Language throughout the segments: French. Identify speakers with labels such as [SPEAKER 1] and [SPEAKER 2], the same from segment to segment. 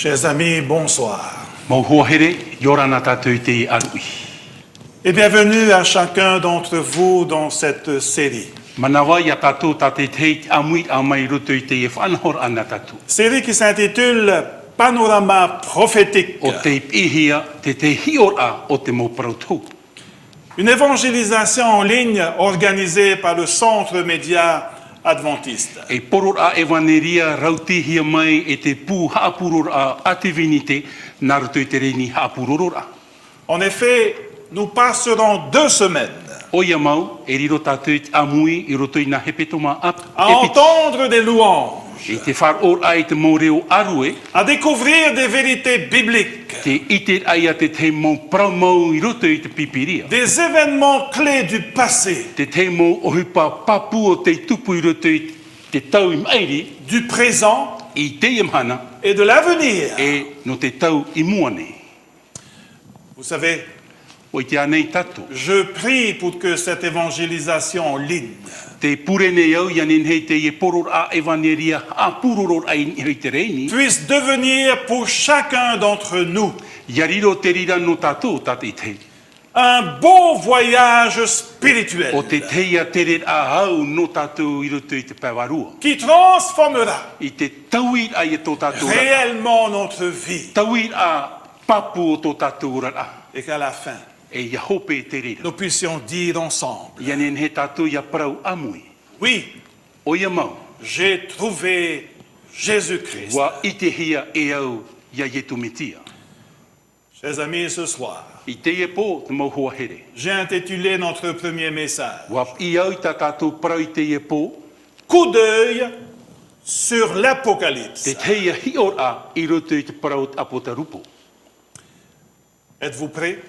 [SPEAKER 1] Chers amis, bonsoir. Et bienvenue à chacun d'entre vous dans cette série. Série qui s'intitule Panorama prophétique. Une évangélisation en ligne organisée par le Centre Média Adventiste. En effet, nous passerons 2 semaines à entendre des louanges, à découvrir des vérités bibliques, des événements clés du passé, du présent et de l'avenir. Vous savez, je prie pour que cette évangélisation en ligne puisse devenir pour chacun d'entre nous un beau voyage spirituel qui transformera réellement notre vie et qu'à la fin, nous puissions dire ensemble, oui, j'ai trouvé Jésus-Christ. Chers amis, ce soir, j'ai intitulé notre premier message Coup d'œil sur l'Apocalypse. Êtes-vous prêts?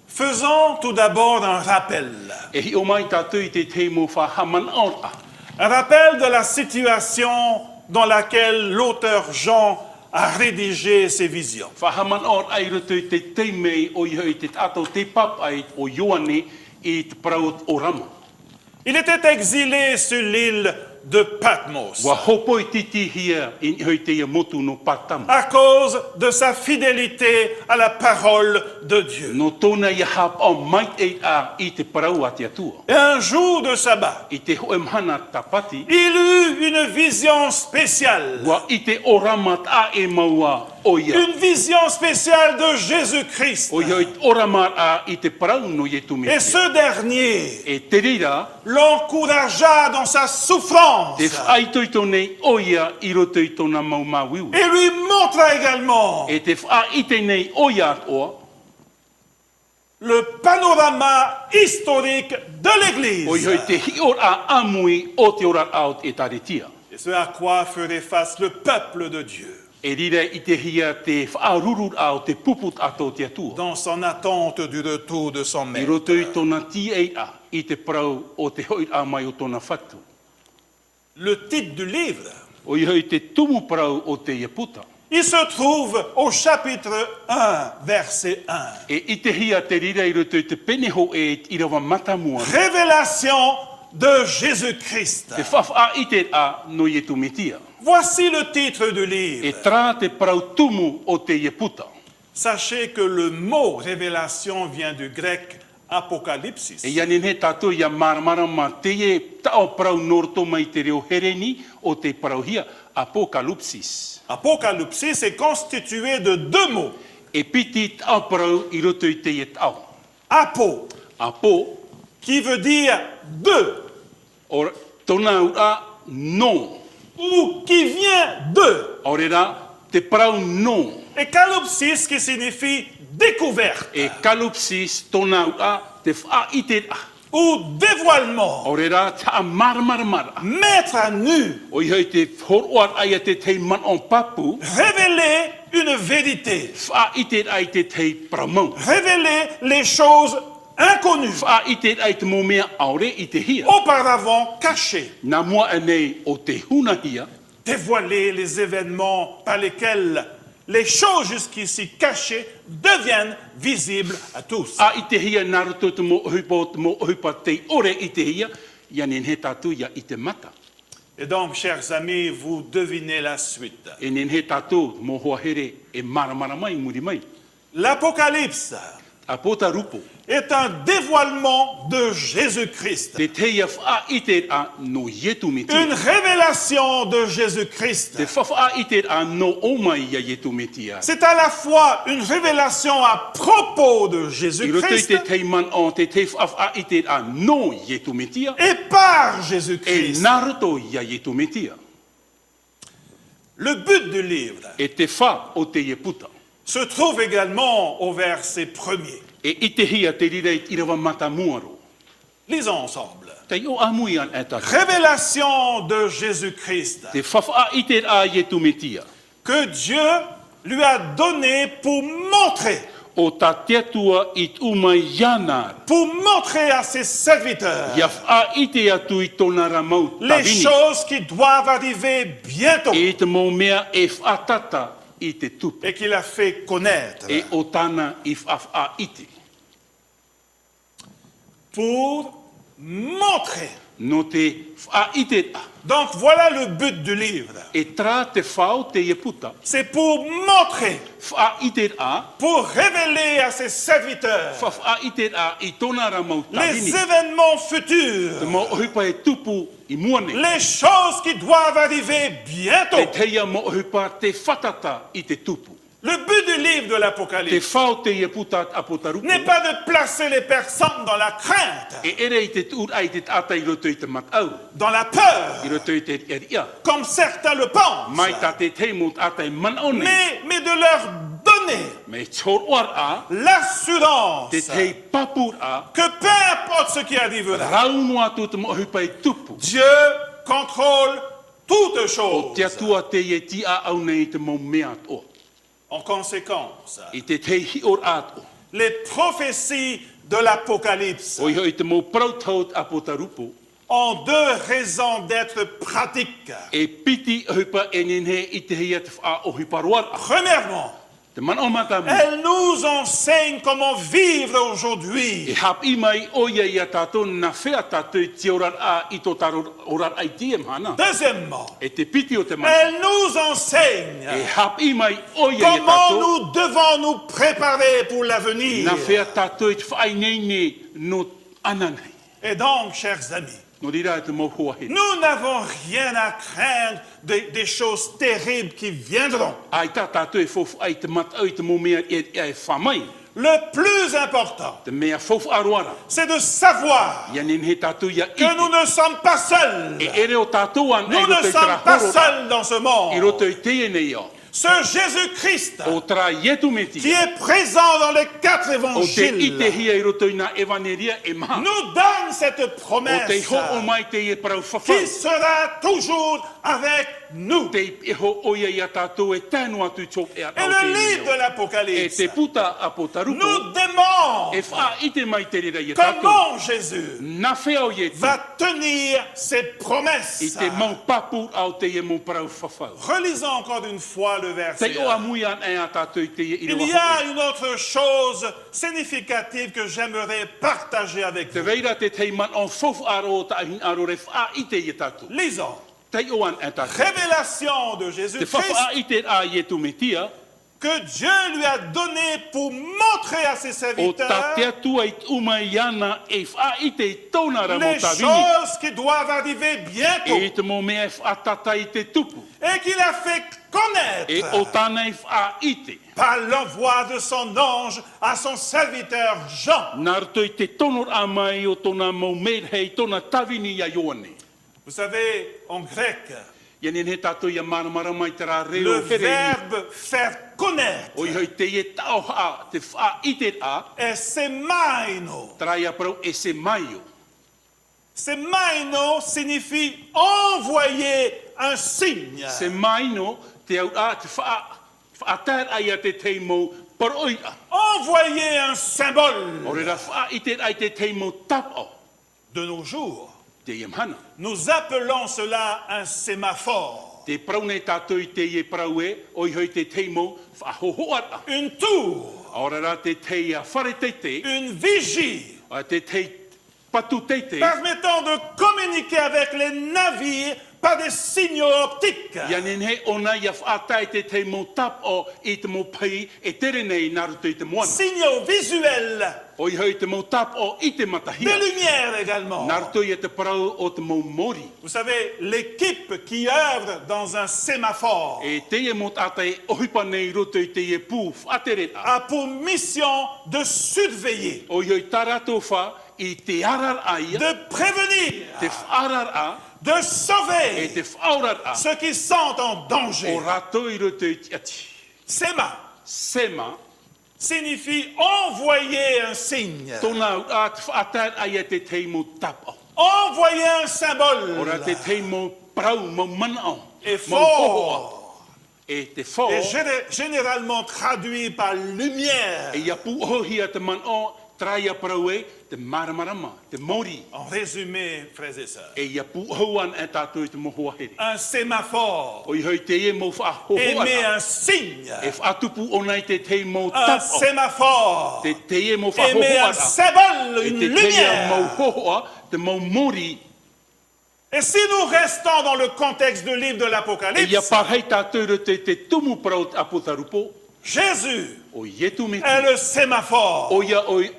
[SPEAKER 1] Faisons tout d'abord un rappel. Un rappel de la situation dans laquelle l'auteur Jean a rédigé ses visions. Il était exilé sur l'île de Patmos à cause de sa fidélité à la parole de Dieu. Et un jour de sabbat, il eut une vision spéciale. Une vision spéciale de Jésus-Christ. Et ce dernier l'encouragea dans sa souffrance. Et lui montra également le panorama historique de l'Église. Et ce à quoi ferait face le peuple de Dieu dans son attente du retour de son maître. Le titre du livre, il se trouve au chapitre 1, verset 1. Révélation de Jésus-Christ. Voici le titre du livre. Sachez que le mot révélation vient du grec apocalypsis. Apocalypsis est constitué de 2 mots. Apo, qui veut dire 2. Ou qui vient de. Et kalupsis qui signifie découverte. Ou dévoilement. Mettre à nu. Révéler une vérité. Révéler les choses inconnues. Auparavant cachées. Dévoiler les événements par lesquels les choses jusqu'ici cachées deviennent visibles à tous. Et donc, chers amis, vous devinez la suite.
[SPEAKER 2] E nen he tātou mō hoa here e maramara mai, muri mai.
[SPEAKER 1] L'Apocalypse
[SPEAKER 2] A pōta rupo,
[SPEAKER 1] est un dévoilement de Jésus-Christ.
[SPEAKER 2] te teia wha ite a no yetu me
[SPEAKER 1] Une
[SPEAKER 2] tia.
[SPEAKER 1] révélation de Jésus-Christ.
[SPEAKER 2] Te whawha ite a no omai ia yetu me tia.
[SPEAKER 1] C'est à la fois une révélation à propos de
[SPEAKER 2] I roto i
[SPEAKER 1] Jésus-Christ
[SPEAKER 2] te teiman o te te whawha ite a no yetu me tia.
[SPEAKER 1] et par
[SPEAKER 2] E
[SPEAKER 1] Jésus-Christ.
[SPEAKER 2] nā roto ia yetu me tia.
[SPEAKER 1] Le but du livre
[SPEAKER 2] E te wha o te ye puta.
[SPEAKER 1] se trouve également au verset 1er.
[SPEAKER 2] E ite hia te rirei i rawa mata muaro.
[SPEAKER 1] Lisons ensemble.
[SPEAKER 2] Tei o amui an e tātou.
[SPEAKER 1] Révélation de Jésus-Christ
[SPEAKER 2] Te whawha ite a yetu me tia.
[SPEAKER 1] que Dieu lui a donné pour montrer
[SPEAKER 2] O tā teatua i umai ianar.
[SPEAKER 1] à ses serviteurs
[SPEAKER 2] Ia wha ite atu i tōna ramau
[SPEAKER 1] les
[SPEAKER 2] tawini.
[SPEAKER 1] choses qui doivent arriver bientôt
[SPEAKER 2] E te mō mea e whaatata i te tupu.
[SPEAKER 1] et qu'il a fait connaître
[SPEAKER 2] E o tāna i wha ite.
[SPEAKER 1] pour montrer.
[SPEAKER 2] No te wha ite a.
[SPEAKER 1] Donc voilà le but du livre.
[SPEAKER 2] E trā te whao te ie puta.
[SPEAKER 1] C'est pour montrer,
[SPEAKER 2] Wha ite a.
[SPEAKER 1] pour révéler à ses serviteurs
[SPEAKER 2] Wha ite a i tōna ramau
[SPEAKER 1] les
[SPEAKER 2] tawini.
[SPEAKER 1] événements
[SPEAKER 2] Te
[SPEAKER 1] futurs,
[SPEAKER 2] mō ohipa e tupu i muane.
[SPEAKER 1] les choses qui doivent arriver
[SPEAKER 2] Te
[SPEAKER 1] bientôt.
[SPEAKER 2] teia mō ohipa te whatata i te tupu.
[SPEAKER 1] Le but du livre de
[SPEAKER 2] Te
[SPEAKER 1] l'Apocalypse
[SPEAKER 2] whao te ie puta apotarupu.
[SPEAKER 1] n'est pas de placer les personnes dans la crainte,
[SPEAKER 2] E ere i te ura i te tata i roto i te matau.
[SPEAKER 1] dans la peur,
[SPEAKER 2] I roto i te eria.
[SPEAKER 1] comme certains le pensent,
[SPEAKER 2] Mai tā te teimot ata i manone.
[SPEAKER 1] mais de leur donner
[SPEAKER 2] Me tōr oar a.
[SPEAKER 1] l'assurance
[SPEAKER 2] Te tei papur a.
[SPEAKER 1] que peu importe ce qui arrivera,
[SPEAKER 2] Rauno atu te mohipa i tupu.
[SPEAKER 1] Dieu contrôle toutes
[SPEAKER 2] O
[SPEAKER 1] choses.
[SPEAKER 2] te atua te ie ti a au nei te mō mea o.
[SPEAKER 1] En conséquence,
[SPEAKER 2] I te tei hior ato.
[SPEAKER 1] les prophéties de l'Apocalypse
[SPEAKER 2] O iho i te mō prautaut apotarupu.
[SPEAKER 1] ont deux raisons d'être pratiques.
[SPEAKER 2] E piti hipa e nenhe i te hia te wha o hiparoar a.
[SPEAKER 1] Premièrement,
[SPEAKER 2] Te man o mata mu.
[SPEAKER 1] elles nous enseignent comment vivre
[SPEAKER 2] E
[SPEAKER 1] aujourd'hui.
[SPEAKER 2] hap i mai o ia i a tātou na whea tātou i te orar a i tō taro orar ai tiem hana.
[SPEAKER 1] Deuxièmement,
[SPEAKER 2] E te piti o te man.
[SPEAKER 1] elles nous enseignent
[SPEAKER 2] E hap i mai o ia i a
[SPEAKER 1] comment
[SPEAKER 2] tātou.
[SPEAKER 1] nous devons nous préparer pour l'avenir.
[SPEAKER 2] Na whea tātou i te whaai nei ne no ananei.
[SPEAKER 1] Et donc, chers amis,
[SPEAKER 2] No rira e te mō hoa he.
[SPEAKER 1] nous n'avons rien à craindre des choses terribles qui viendront.
[SPEAKER 2] Ai tā tātou e fofu ai te matau i te mō mea e whamai.
[SPEAKER 1] Le plus important,
[SPEAKER 2] Te mea fofu aroara.
[SPEAKER 1] c'est de savoir
[SPEAKER 2] Ia nen he tātou ia
[SPEAKER 1] que nous
[SPEAKER 2] ite.
[SPEAKER 1] ne sommes pas seuls.
[SPEAKER 2] E ere o tātou an
[SPEAKER 1] Nous
[SPEAKER 2] e
[SPEAKER 1] ne
[SPEAKER 2] roto i te
[SPEAKER 1] sommes pas
[SPEAKER 2] rahoro.
[SPEAKER 1] seuls dans ce
[SPEAKER 2] I
[SPEAKER 1] monde.
[SPEAKER 2] roto i te nei o.
[SPEAKER 1] Ce Jésus-Christ
[SPEAKER 2] O tra ietu meti.
[SPEAKER 1] qui est présent dans les quatre
[SPEAKER 2] O te ite
[SPEAKER 1] évangiles
[SPEAKER 2] hia i roto i nā evaneria e maha.
[SPEAKER 1] nous donne cette
[SPEAKER 2] O te
[SPEAKER 1] promesse
[SPEAKER 2] ho o mai te e parau
[SPEAKER 1] qui
[SPEAKER 2] whawhau.
[SPEAKER 1] sera toujours avec nous.
[SPEAKER 2] Te e ho o ia i a tātou e tānu atu chok e a
[SPEAKER 1] Et
[SPEAKER 2] tau
[SPEAKER 1] le
[SPEAKER 2] te
[SPEAKER 1] livre de
[SPEAKER 2] neo. E
[SPEAKER 1] l'Apocalypse
[SPEAKER 2] te puta a potarupo.
[SPEAKER 1] nous demande
[SPEAKER 2] E wha ite mai te rira i a tātou.
[SPEAKER 1] comment Jésus
[SPEAKER 2] Na whea o ie tu.
[SPEAKER 1] va tenir ses
[SPEAKER 2] I
[SPEAKER 1] promesses.
[SPEAKER 2] te mau papu au te e mau parau whawhau.
[SPEAKER 1] Relisons encore une fois le verset.
[SPEAKER 2] Te o amui an e a tātou i te e ira
[SPEAKER 1] Il y a une autre chose significative que j'aimerais partager avec
[SPEAKER 2] Te
[SPEAKER 1] vous.
[SPEAKER 2] reira te teiman on fofu aro ta ahin aro re wha ite i a tātou.
[SPEAKER 1] Lisons.
[SPEAKER 2] Te o an e tātou.
[SPEAKER 1] Révélation de
[SPEAKER 2] Te
[SPEAKER 1] Jésus-Christ
[SPEAKER 2] whawha ite a i e tu metia.
[SPEAKER 1] que Dieu lui a donné pour montrer à ses
[SPEAKER 2] O
[SPEAKER 1] serviteurs
[SPEAKER 2] ta te atua i umai ana e wha ite i tōna ramo
[SPEAKER 1] les
[SPEAKER 2] tawini.
[SPEAKER 1] choses qui doivent arriver bientôt
[SPEAKER 2] E te mō mea e wha tata i te tupu.
[SPEAKER 1] et qu'il a fait
[SPEAKER 2] E o
[SPEAKER 1] connaître
[SPEAKER 2] tāna e wha ite.
[SPEAKER 1] par l'envoi de son ange à son serviteur Jean.
[SPEAKER 2] Nā rato i te tonor a mai o tōna mau merhei tōna tawini ia Ioane.
[SPEAKER 1] Vous savez, en grec,
[SPEAKER 2] Ia nen he tātou ia maramara mai te rā
[SPEAKER 1] le
[SPEAKER 2] reo here i.
[SPEAKER 1] verbe faire connaître
[SPEAKER 2] O i hoi te e tau ha, te wha ite a,
[SPEAKER 1] est semaino.
[SPEAKER 2] trai a parau e se maio.
[SPEAKER 1] Semaino signifie envoyer un signe.
[SPEAKER 2] Se maino te au a, te wha atar ai a te teimo paroi a.
[SPEAKER 1] Envoyer un symbole.
[SPEAKER 2] O reira wha ite ai te teimo tapo.
[SPEAKER 1] De nos jours,
[SPEAKER 2] Te iamhana.
[SPEAKER 1] nous appelons cela un sémaphore,
[SPEAKER 2] Te praune tātou i te ie praue, o i hoi te teimo wha hohoara.
[SPEAKER 1] une tour,
[SPEAKER 2] Ora rā te te a whare teite,
[SPEAKER 1] une vigie,
[SPEAKER 2] a te te patu teite,
[SPEAKER 1] permettant de communiquer avec les navires pas des signaux optiques.
[SPEAKER 2] Ia nenhe ona ia whaatai te mo tap o I te mo pai e tere nei naruto I te moana.
[SPEAKER 1] Signaux visuels,
[SPEAKER 2] O I hoi te mo tap o I te
[SPEAKER 1] de
[SPEAKER 2] matahia.
[SPEAKER 1] lumière également.
[SPEAKER 2] Naruto ia te parau o te mo mori.
[SPEAKER 1] Vous savez, l'équipe qui œuvre dans un sémaphore
[SPEAKER 2] E te mo tatai ohipa nei roto I te e pū whaatere a.
[SPEAKER 1] a pour mission de surveiller,
[SPEAKER 2] O I hoi tarato wha I te arar a ia.
[SPEAKER 1] de prévenir,
[SPEAKER 2] Te whaarar a.
[SPEAKER 1] de
[SPEAKER 2] E
[SPEAKER 1] sauver
[SPEAKER 2] te whaurar a.
[SPEAKER 1] ceux qui sont en danger.
[SPEAKER 2] O rato I roto I te ati.
[SPEAKER 1] Séma
[SPEAKER 2] Sema.
[SPEAKER 1] signifie envoyer un signe,
[SPEAKER 2] Tōna a te whaatai a ia te te mo tap o.
[SPEAKER 1] envoyer un symbole.
[SPEAKER 2] Ora te te mo prau mo mana o.
[SPEAKER 1] Et
[SPEAKER 2] Mo hoho a.
[SPEAKER 1] fort,
[SPEAKER 2] E te whao.
[SPEAKER 1] et généralement traduit par lumière.
[SPEAKER 2] E ia puohia te man o. Traia parau e te maramarama. Te mori.
[SPEAKER 1] En résumé, frères et sœurs,
[SPEAKER 2] E ia puohuan e tātou I te mohoa here.
[SPEAKER 1] un sémaphore
[SPEAKER 2] O I hoi te e mo whaahohoa.
[SPEAKER 1] émet un signe.
[SPEAKER 2] E whaatupu ona I te te mo
[SPEAKER 1] Un
[SPEAKER 2] tap o.
[SPEAKER 1] sémaphore
[SPEAKER 2] Te te e mo
[SPEAKER 1] émet
[SPEAKER 2] whahohoa.
[SPEAKER 1] un symbole,
[SPEAKER 2] E
[SPEAKER 1] une
[SPEAKER 2] te te e mo
[SPEAKER 1] lumière.
[SPEAKER 2] hohoa. Te mo mori.
[SPEAKER 1] Et si nous restons dans le contexte du livre de
[SPEAKER 2] E ia
[SPEAKER 1] l'Apocalypse,
[SPEAKER 2] parhei tātou te tumu parau aputarupo.
[SPEAKER 1] Jésus
[SPEAKER 2] O ietu me
[SPEAKER 1] est le sémaphore.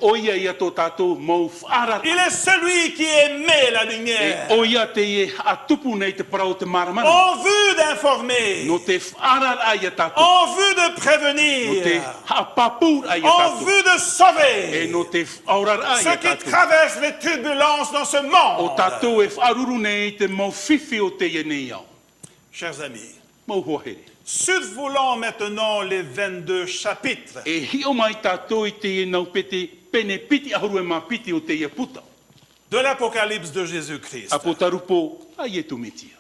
[SPEAKER 2] Oia ia tō tātou mo whaara.
[SPEAKER 1] Il est celui qui émet la lumière
[SPEAKER 2] E oia te e atupu nei te parau te maramana.
[SPEAKER 1] en vue d'informer,
[SPEAKER 2] No te whaara a ia tātou.
[SPEAKER 1] en vue de
[SPEAKER 2] No te
[SPEAKER 1] prévenir,
[SPEAKER 2] hapapur a ia
[SPEAKER 1] en
[SPEAKER 2] tātou.
[SPEAKER 1] vue de
[SPEAKER 2] E
[SPEAKER 1] sauver
[SPEAKER 2] no te whaorar a ia
[SPEAKER 1] ceux qui
[SPEAKER 2] tātou.
[SPEAKER 1] traversent les turbulences dans ce
[SPEAKER 2] O
[SPEAKER 1] monde.
[SPEAKER 2] tātou e whaaruru nei te mo whiwhi o te ia nei au.
[SPEAKER 1] Chers amis,
[SPEAKER 2] Mo hoa here.
[SPEAKER 1] survolons maintenant les 22 chapitres
[SPEAKER 2] E hio mai tātou I te e nau pete pene piti ahuru e mā piti o te ia puta.
[SPEAKER 1] de l'Apocalypse de Jésus-Christ.
[SPEAKER 2] A potarupo a ietu metia.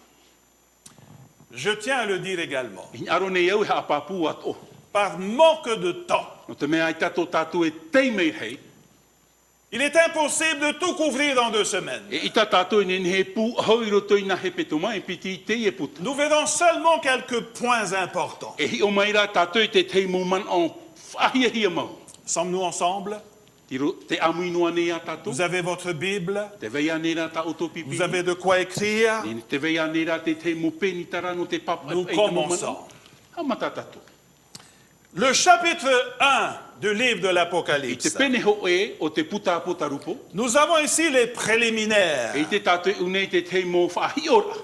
[SPEAKER 1] Je tiens à le dire également,
[SPEAKER 2] I aro nei au he apapu at o.
[SPEAKER 1] par manque de temps,
[SPEAKER 2] No te mea I tātou e teimei hei.
[SPEAKER 1] il est impossible de tout couvrir dans 2 semaines.
[SPEAKER 2] E ita tātou ne he pu hau I roto I na he peto mai piti I te e puta.
[SPEAKER 1] Nous verrons seulement quelques points importants.
[SPEAKER 2] E hi o mai rā tātou I te te man o whahia hia mau.
[SPEAKER 1] Sommes-nous ensemble?
[SPEAKER 2] Te amui noa nei a tātou.
[SPEAKER 1] Vous avez votre Bible?
[SPEAKER 2] Te veia nei rā ta otopipi.
[SPEAKER 1] Vous avez de quoi écrire?
[SPEAKER 2] Te veia nei rā te te mo peni tarano te papa.
[SPEAKER 1] Nous commençons.
[SPEAKER 2] Hamata tātou.
[SPEAKER 1] Le chapitre 1 du livre de
[SPEAKER 2] I te
[SPEAKER 1] l'Apocalypse.
[SPEAKER 2] pene ho e o te puta rupo.
[SPEAKER 1] Nous avons ici les préliminaires.
[SPEAKER 2] E te tātou unei te te mo whahiora.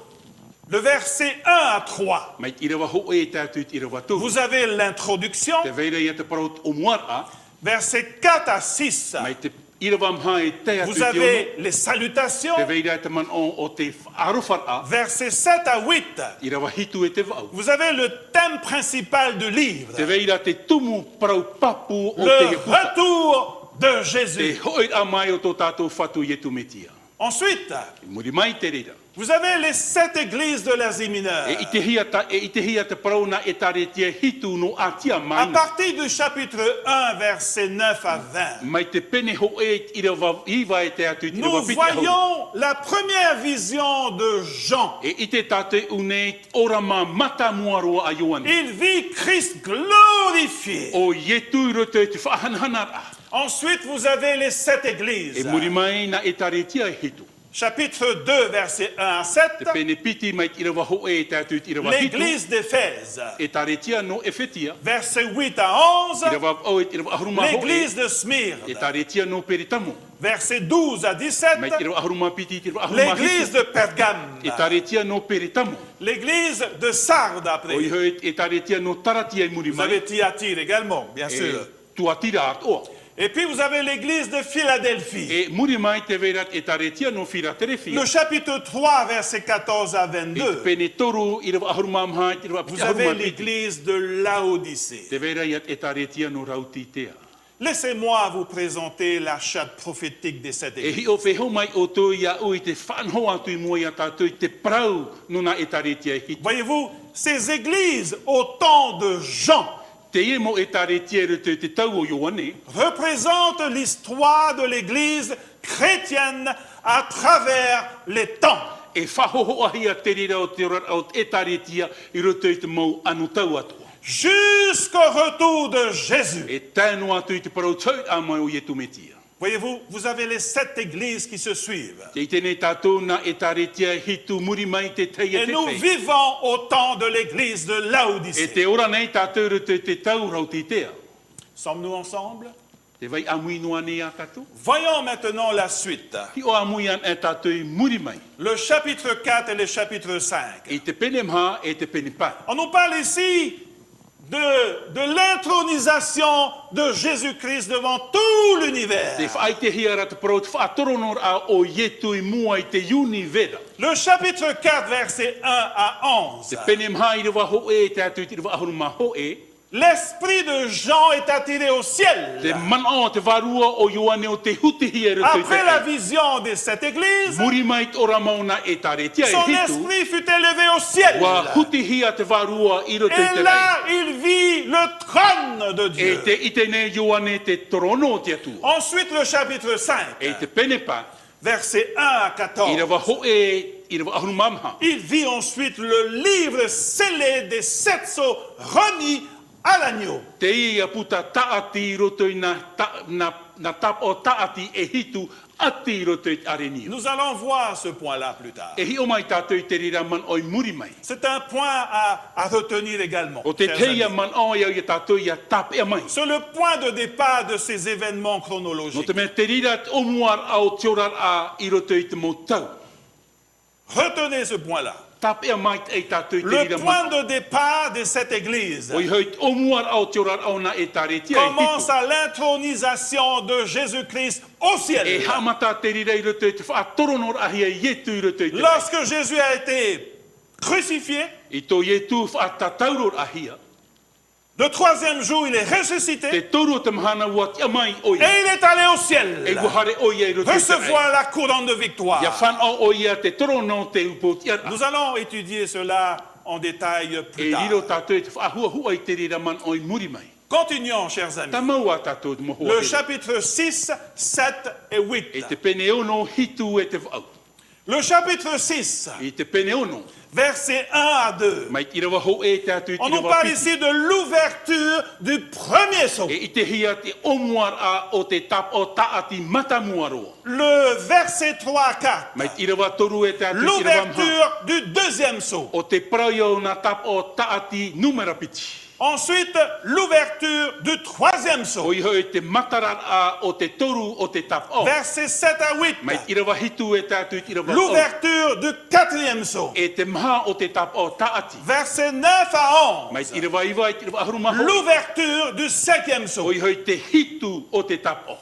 [SPEAKER 1] Le verset 1 à 3.
[SPEAKER 2] Mai I rewa ho e tātou I rewa tū.
[SPEAKER 1] Vous avez l'introduction,
[SPEAKER 2] Te veira ia te parot o muara.
[SPEAKER 1] versets 4 à 6.
[SPEAKER 2] Mai te I rewa mha e te atu
[SPEAKER 1] Vous
[SPEAKER 2] te ono.
[SPEAKER 1] avez les salutations,
[SPEAKER 2] Te veira te man o te arofara.
[SPEAKER 1] versets 7 à 8.
[SPEAKER 2] I rewa hitu e te vau.
[SPEAKER 1] Vous avez le thème principal du livre,
[SPEAKER 2] Te veira te tumu parau papu o
[SPEAKER 1] le
[SPEAKER 2] te e puta.
[SPEAKER 1] retour de
[SPEAKER 2] Te
[SPEAKER 1] Jésus.
[SPEAKER 2] hoi a mai o tō tātou whatu i e tu metia.
[SPEAKER 1] Ensuite,
[SPEAKER 2] I muri mai te reira.
[SPEAKER 1] vous avez les 7 églises de l'Asie mineure.
[SPEAKER 2] E i te hia te parau na e tare tia hitu no atia
[SPEAKER 1] À
[SPEAKER 2] mai.
[SPEAKER 1] partir du chapitre 1, versets 9 à 20,
[SPEAKER 2] Mai te pene ho e i rewa iwa e te atu i te
[SPEAKER 1] nous
[SPEAKER 2] rewa piti ahau.
[SPEAKER 1] voyons la première vision de Jean.
[SPEAKER 2] E i te tātou unei ora mā mata muaroa a Ioane.
[SPEAKER 1] Il vit Christ glorifié.
[SPEAKER 2] O ietu roto e te whaahanhanara.
[SPEAKER 1] Ensuite, vous avez les 7 églises.
[SPEAKER 2] E muri mai na e tare tia e hitu.
[SPEAKER 1] Chapitre 2, versets 1 à 7,
[SPEAKER 2] Te pene piti mai i rewa ho e te atu i te rewa hitu.
[SPEAKER 1] l'église d'Éphèse.
[SPEAKER 2] E tare tia no Efetia.
[SPEAKER 1] Versets 8 à
[SPEAKER 2] I
[SPEAKER 1] 11,
[SPEAKER 2] rewa o e rewa ahuruma ho e.
[SPEAKER 1] l'église de
[SPEAKER 2] E
[SPEAKER 1] Smyrne.
[SPEAKER 2] tare tia no Peritamo.
[SPEAKER 1] Versets 12 à
[SPEAKER 2] Mai
[SPEAKER 1] 17,
[SPEAKER 2] te rewa ahuruma piti te rewa ahuruma
[SPEAKER 1] l'église
[SPEAKER 2] hitu.
[SPEAKER 1] de Pergame.
[SPEAKER 2] E tare tia no Peritamo.
[SPEAKER 1] L'église de Sardes
[SPEAKER 2] O i
[SPEAKER 1] après.
[SPEAKER 2] hoi e tare tia no taratia i muri
[SPEAKER 1] Vous
[SPEAKER 2] mai.
[SPEAKER 1] avez Thyatire également, bien
[SPEAKER 2] E
[SPEAKER 1] sûr.
[SPEAKER 2] tuatira at oa.
[SPEAKER 1] Et puis vous avez l'église de Philadelphie.
[SPEAKER 2] E muri mai te verat e tare tia no Filadelfia.
[SPEAKER 1] Le chapitre 3, versets 14 à
[SPEAKER 2] E te
[SPEAKER 1] 22,
[SPEAKER 2] pene toru i rewa ahuruma mha te rewa
[SPEAKER 1] vous avez
[SPEAKER 2] ahuruma piti.
[SPEAKER 1] l'église de Laodicée.
[SPEAKER 2] Te vera iat e tare tia no rautitea.
[SPEAKER 1] Laissez-moi vous présenter la charte prophétique des 7
[SPEAKER 2] E
[SPEAKER 1] églises.
[SPEAKER 2] hi o wheho mai o tō ia ui te whanho atu i mua ia tātou i te prau nuna e tare tia hiti.
[SPEAKER 1] Voyez-vous, ces églises au temps de Jean
[SPEAKER 2] Te e mo e tare tia re te tau o Ioane.
[SPEAKER 1] représentent l'histoire de l'église chrétienne à travers les temps.
[SPEAKER 2] E whahoho ahia te rira o te ora o e tare tia i roto i te mau anu tau atua.
[SPEAKER 1] Jusqu'au retour de Jésus.
[SPEAKER 2] E tēnu atu i te parau tau a mai o ietu metia.
[SPEAKER 1] Voyez-vous, vous avez les 7 églises qui se suivent.
[SPEAKER 2] Te i tēnei tātou nā e taretia hitu muri mai te tei e
[SPEAKER 1] Et
[SPEAKER 2] te
[SPEAKER 1] nous
[SPEAKER 2] pei.
[SPEAKER 1] vivons au temps de l'église de
[SPEAKER 2] E
[SPEAKER 1] Laodicée.
[SPEAKER 2] te ora nei tātou roto te tau rauti
[SPEAKER 1] Sommes-nous ensemble?
[SPEAKER 2] Te vai amui noa nei a tātou.
[SPEAKER 1] Voyons maintenant la suite.
[SPEAKER 2] Ki o amui an e tātou i muri mai.
[SPEAKER 1] Le chapitre 4 et le chapitre 5.
[SPEAKER 2] I te pene mha e te pene pai.
[SPEAKER 1] On nous parle ici de l'intronisation de Jésus-Christ devant tout l'univers.
[SPEAKER 2] Te whaai te hiara te parau te whaatoronor a o yetu i mua i te univera.
[SPEAKER 1] Le chapitre 4, versets 1 à 11.
[SPEAKER 2] Te pene mha i rewa ho e te atu i te rewa ahuruma ho e.
[SPEAKER 1] L'esprit de Jean est attiré au ciel.
[SPEAKER 2] Te mana te varua o Ioane o te huti hiara te
[SPEAKER 1] Après la
[SPEAKER 2] te
[SPEAKER 1] vision de cette église,
[SPEAKER 2] muri mai te ora mauna e taretia e
[SPEAKER 1] son
[SPEAKER 2] hitu.
[SPEAKER 1] esprit fut élevé au ciel.
[SPEAKER 2] Wa huti hia te varua i roto i
[SPEAKER 1] Et
[SPEAKER 2] te rei.
[SPEAKER 1] là, il vit le trône de
[SPEAKER 2] E
[SPEAKER 1] Dieu.
[SPEAKER 2] te itene Ioane te torono te atu.
[SPEAKER 1] Ensuite, le chapitre 5,
[SPEAKER 2] E te pene pa.
[SPEAKER 1] versets 1 à
[SPEAKER 2] I
[SPEAKER 1] 14.
[SPEAKER 2] rewa ho e, i rewa ahuruma mha.
[SPEAKER 1] Il vit ensuite le livre scellé des 7 sceaux remis à l'agneau.
[SPEAKER 2] Te ia puta taati i roto i na tap o taati e hitu ati i roto i arenia.
[SPEAKER 1] Nous allons voir ce point-là plus tard.
[SPEAKER 2] E hi o mai tātou i te rira man o i muri mai.
[SPEAKER 1] C'est un point à retenir également.
[SPEAKER 2] O te
[SPEAKER 1] chers
[SPEAKER 2] teia
[SPEAKER 1] amis.
[SPEAKER 2] man o ia i tātou i a tap e mai.
[SPEAKER 1] C'est le point de départ de ces événements
[SPEAKER 2] No
[SPEAKER 1] chronologiques.
[SPEAKER 2] te mea te rira te omuar au te orar a i roto i te motau.
[SPEAKER 1] Retenez ce point-là.
[SPEAKER 2] Tap e mai e tātou i te
[SPEAKER 1] Le
[SPEAKER 2] rira
[SPEAKER 1] point
[SPEAKER 2] man.
[SPEAKER 1] de départ de cette église
[SPEAKER 2] O i hoi te omuar au te orar au na e taretia e
[SPEAKER 1] commence
[SPEAKER 2] hitu.
[SPEAKER 1] à l'intronisation de Jésus-Christ au
[SPEAKER 2] E
[SPEAKER 1] ciel.
[SPEAKER 2] hamata te rira i roto i te whaatoronor ahia i etu i roto i te rei.
[SPEAKER 1] Lorsque Jésus a été crucifié,
[SPEAKER 2] I tō i etu whaatatauror ahia.
[SPEAKER 1] le 3e jour, il est
[SPEAKER 2] Te
[SPEAKER 1] ressuscité
[SPEAKER 2] toru te mahana ua te amai o
[SPEAKER 1] et
[SPEAKER 2] ia.
[SPEAKER 1] il est allé au
[SPEAKER 2] E
[SPEAKER 1] ciel
[SPEAKER 2] guhare o ia i roto i te rei.
[SPEAKER 1] recevoir la couronne de victoire.
[SPEAKER 2] Ia whan o ia te torono te upo te ara.
[SPEAKER 1] Nous allons étudier cela en détail
[SPEAKER 2] E
[SPEAKER 1] plus
[SPEAKER 2] riro
[SPEAKER 1] tard.
[SPEAKER 2] tātou e te whaahua i te rira man o i muri mai.
[SPEAKER 1] Continuons, chers amis.
[SPEAKER 2] Ta maua tātou te mohoa
[SPEAKER 1] Le
[SPEAKER 2] he.
[SPEAKER 1] chapitre 6, 7 et
[SPEAKER 2] E
[SPEAKER 1] 8.
[SPEAKER 2] te pene ono hitu e te whaau.
[SPEAKER 1] Le chapitre 6,
[SPEAKER 2] E te pene ono.
[SPEAKER 1] versets 1 à 2.
[SPEAKER 2] Mai tira waho e tātou i
[SPEAKER 1] On
[SPEAKER 2] tira
[SPEAKER 1] nous parle
[SPEAKER 2] wapiti.
[SPEAKER 1] ici de l'ouverture du premier sceau.
[SPEAKER 2] E i te hia te omuar a o te tap o taati matamuaroa.
[SPEAKER 1] Le verset 3 à 4.
[SPEAKER 2] Mai tira wa toru e tātou tira wamha.
[SPEAKER 1] L'ouverture du deuxième sceau.
[SPEAKER 2] O te praio na tap o taati numera piti.
[SPEAKER 1] Ensuite, l'ouverture du troisième
[SPEAKER 2] O
[SPEAKER 1] sceau.
[SPEAKER 2] i hoi te matarat a o te toru o te tap o.
[SPEAKER 1] Versets 7 à 8.
[SPEAKER 2] Mai tira wa hitu e tātou tira wa o.
[SPEAKER 1] L'ouverture du quatrième sceau.
[SPEAKER 2] E te maha o te tap o taati.
[SPEAKER 1] Versets 9 à
[SPEAKER 2] Mai
[SPEAKER 1] 11.
[SPEAKER 2] tira wa iwa i tira wa ahuruma ho.
[SPEAKER 1] L'ouverture du septième sceau.
[SPEAKER 2] O i hoi te hitu o te tap o.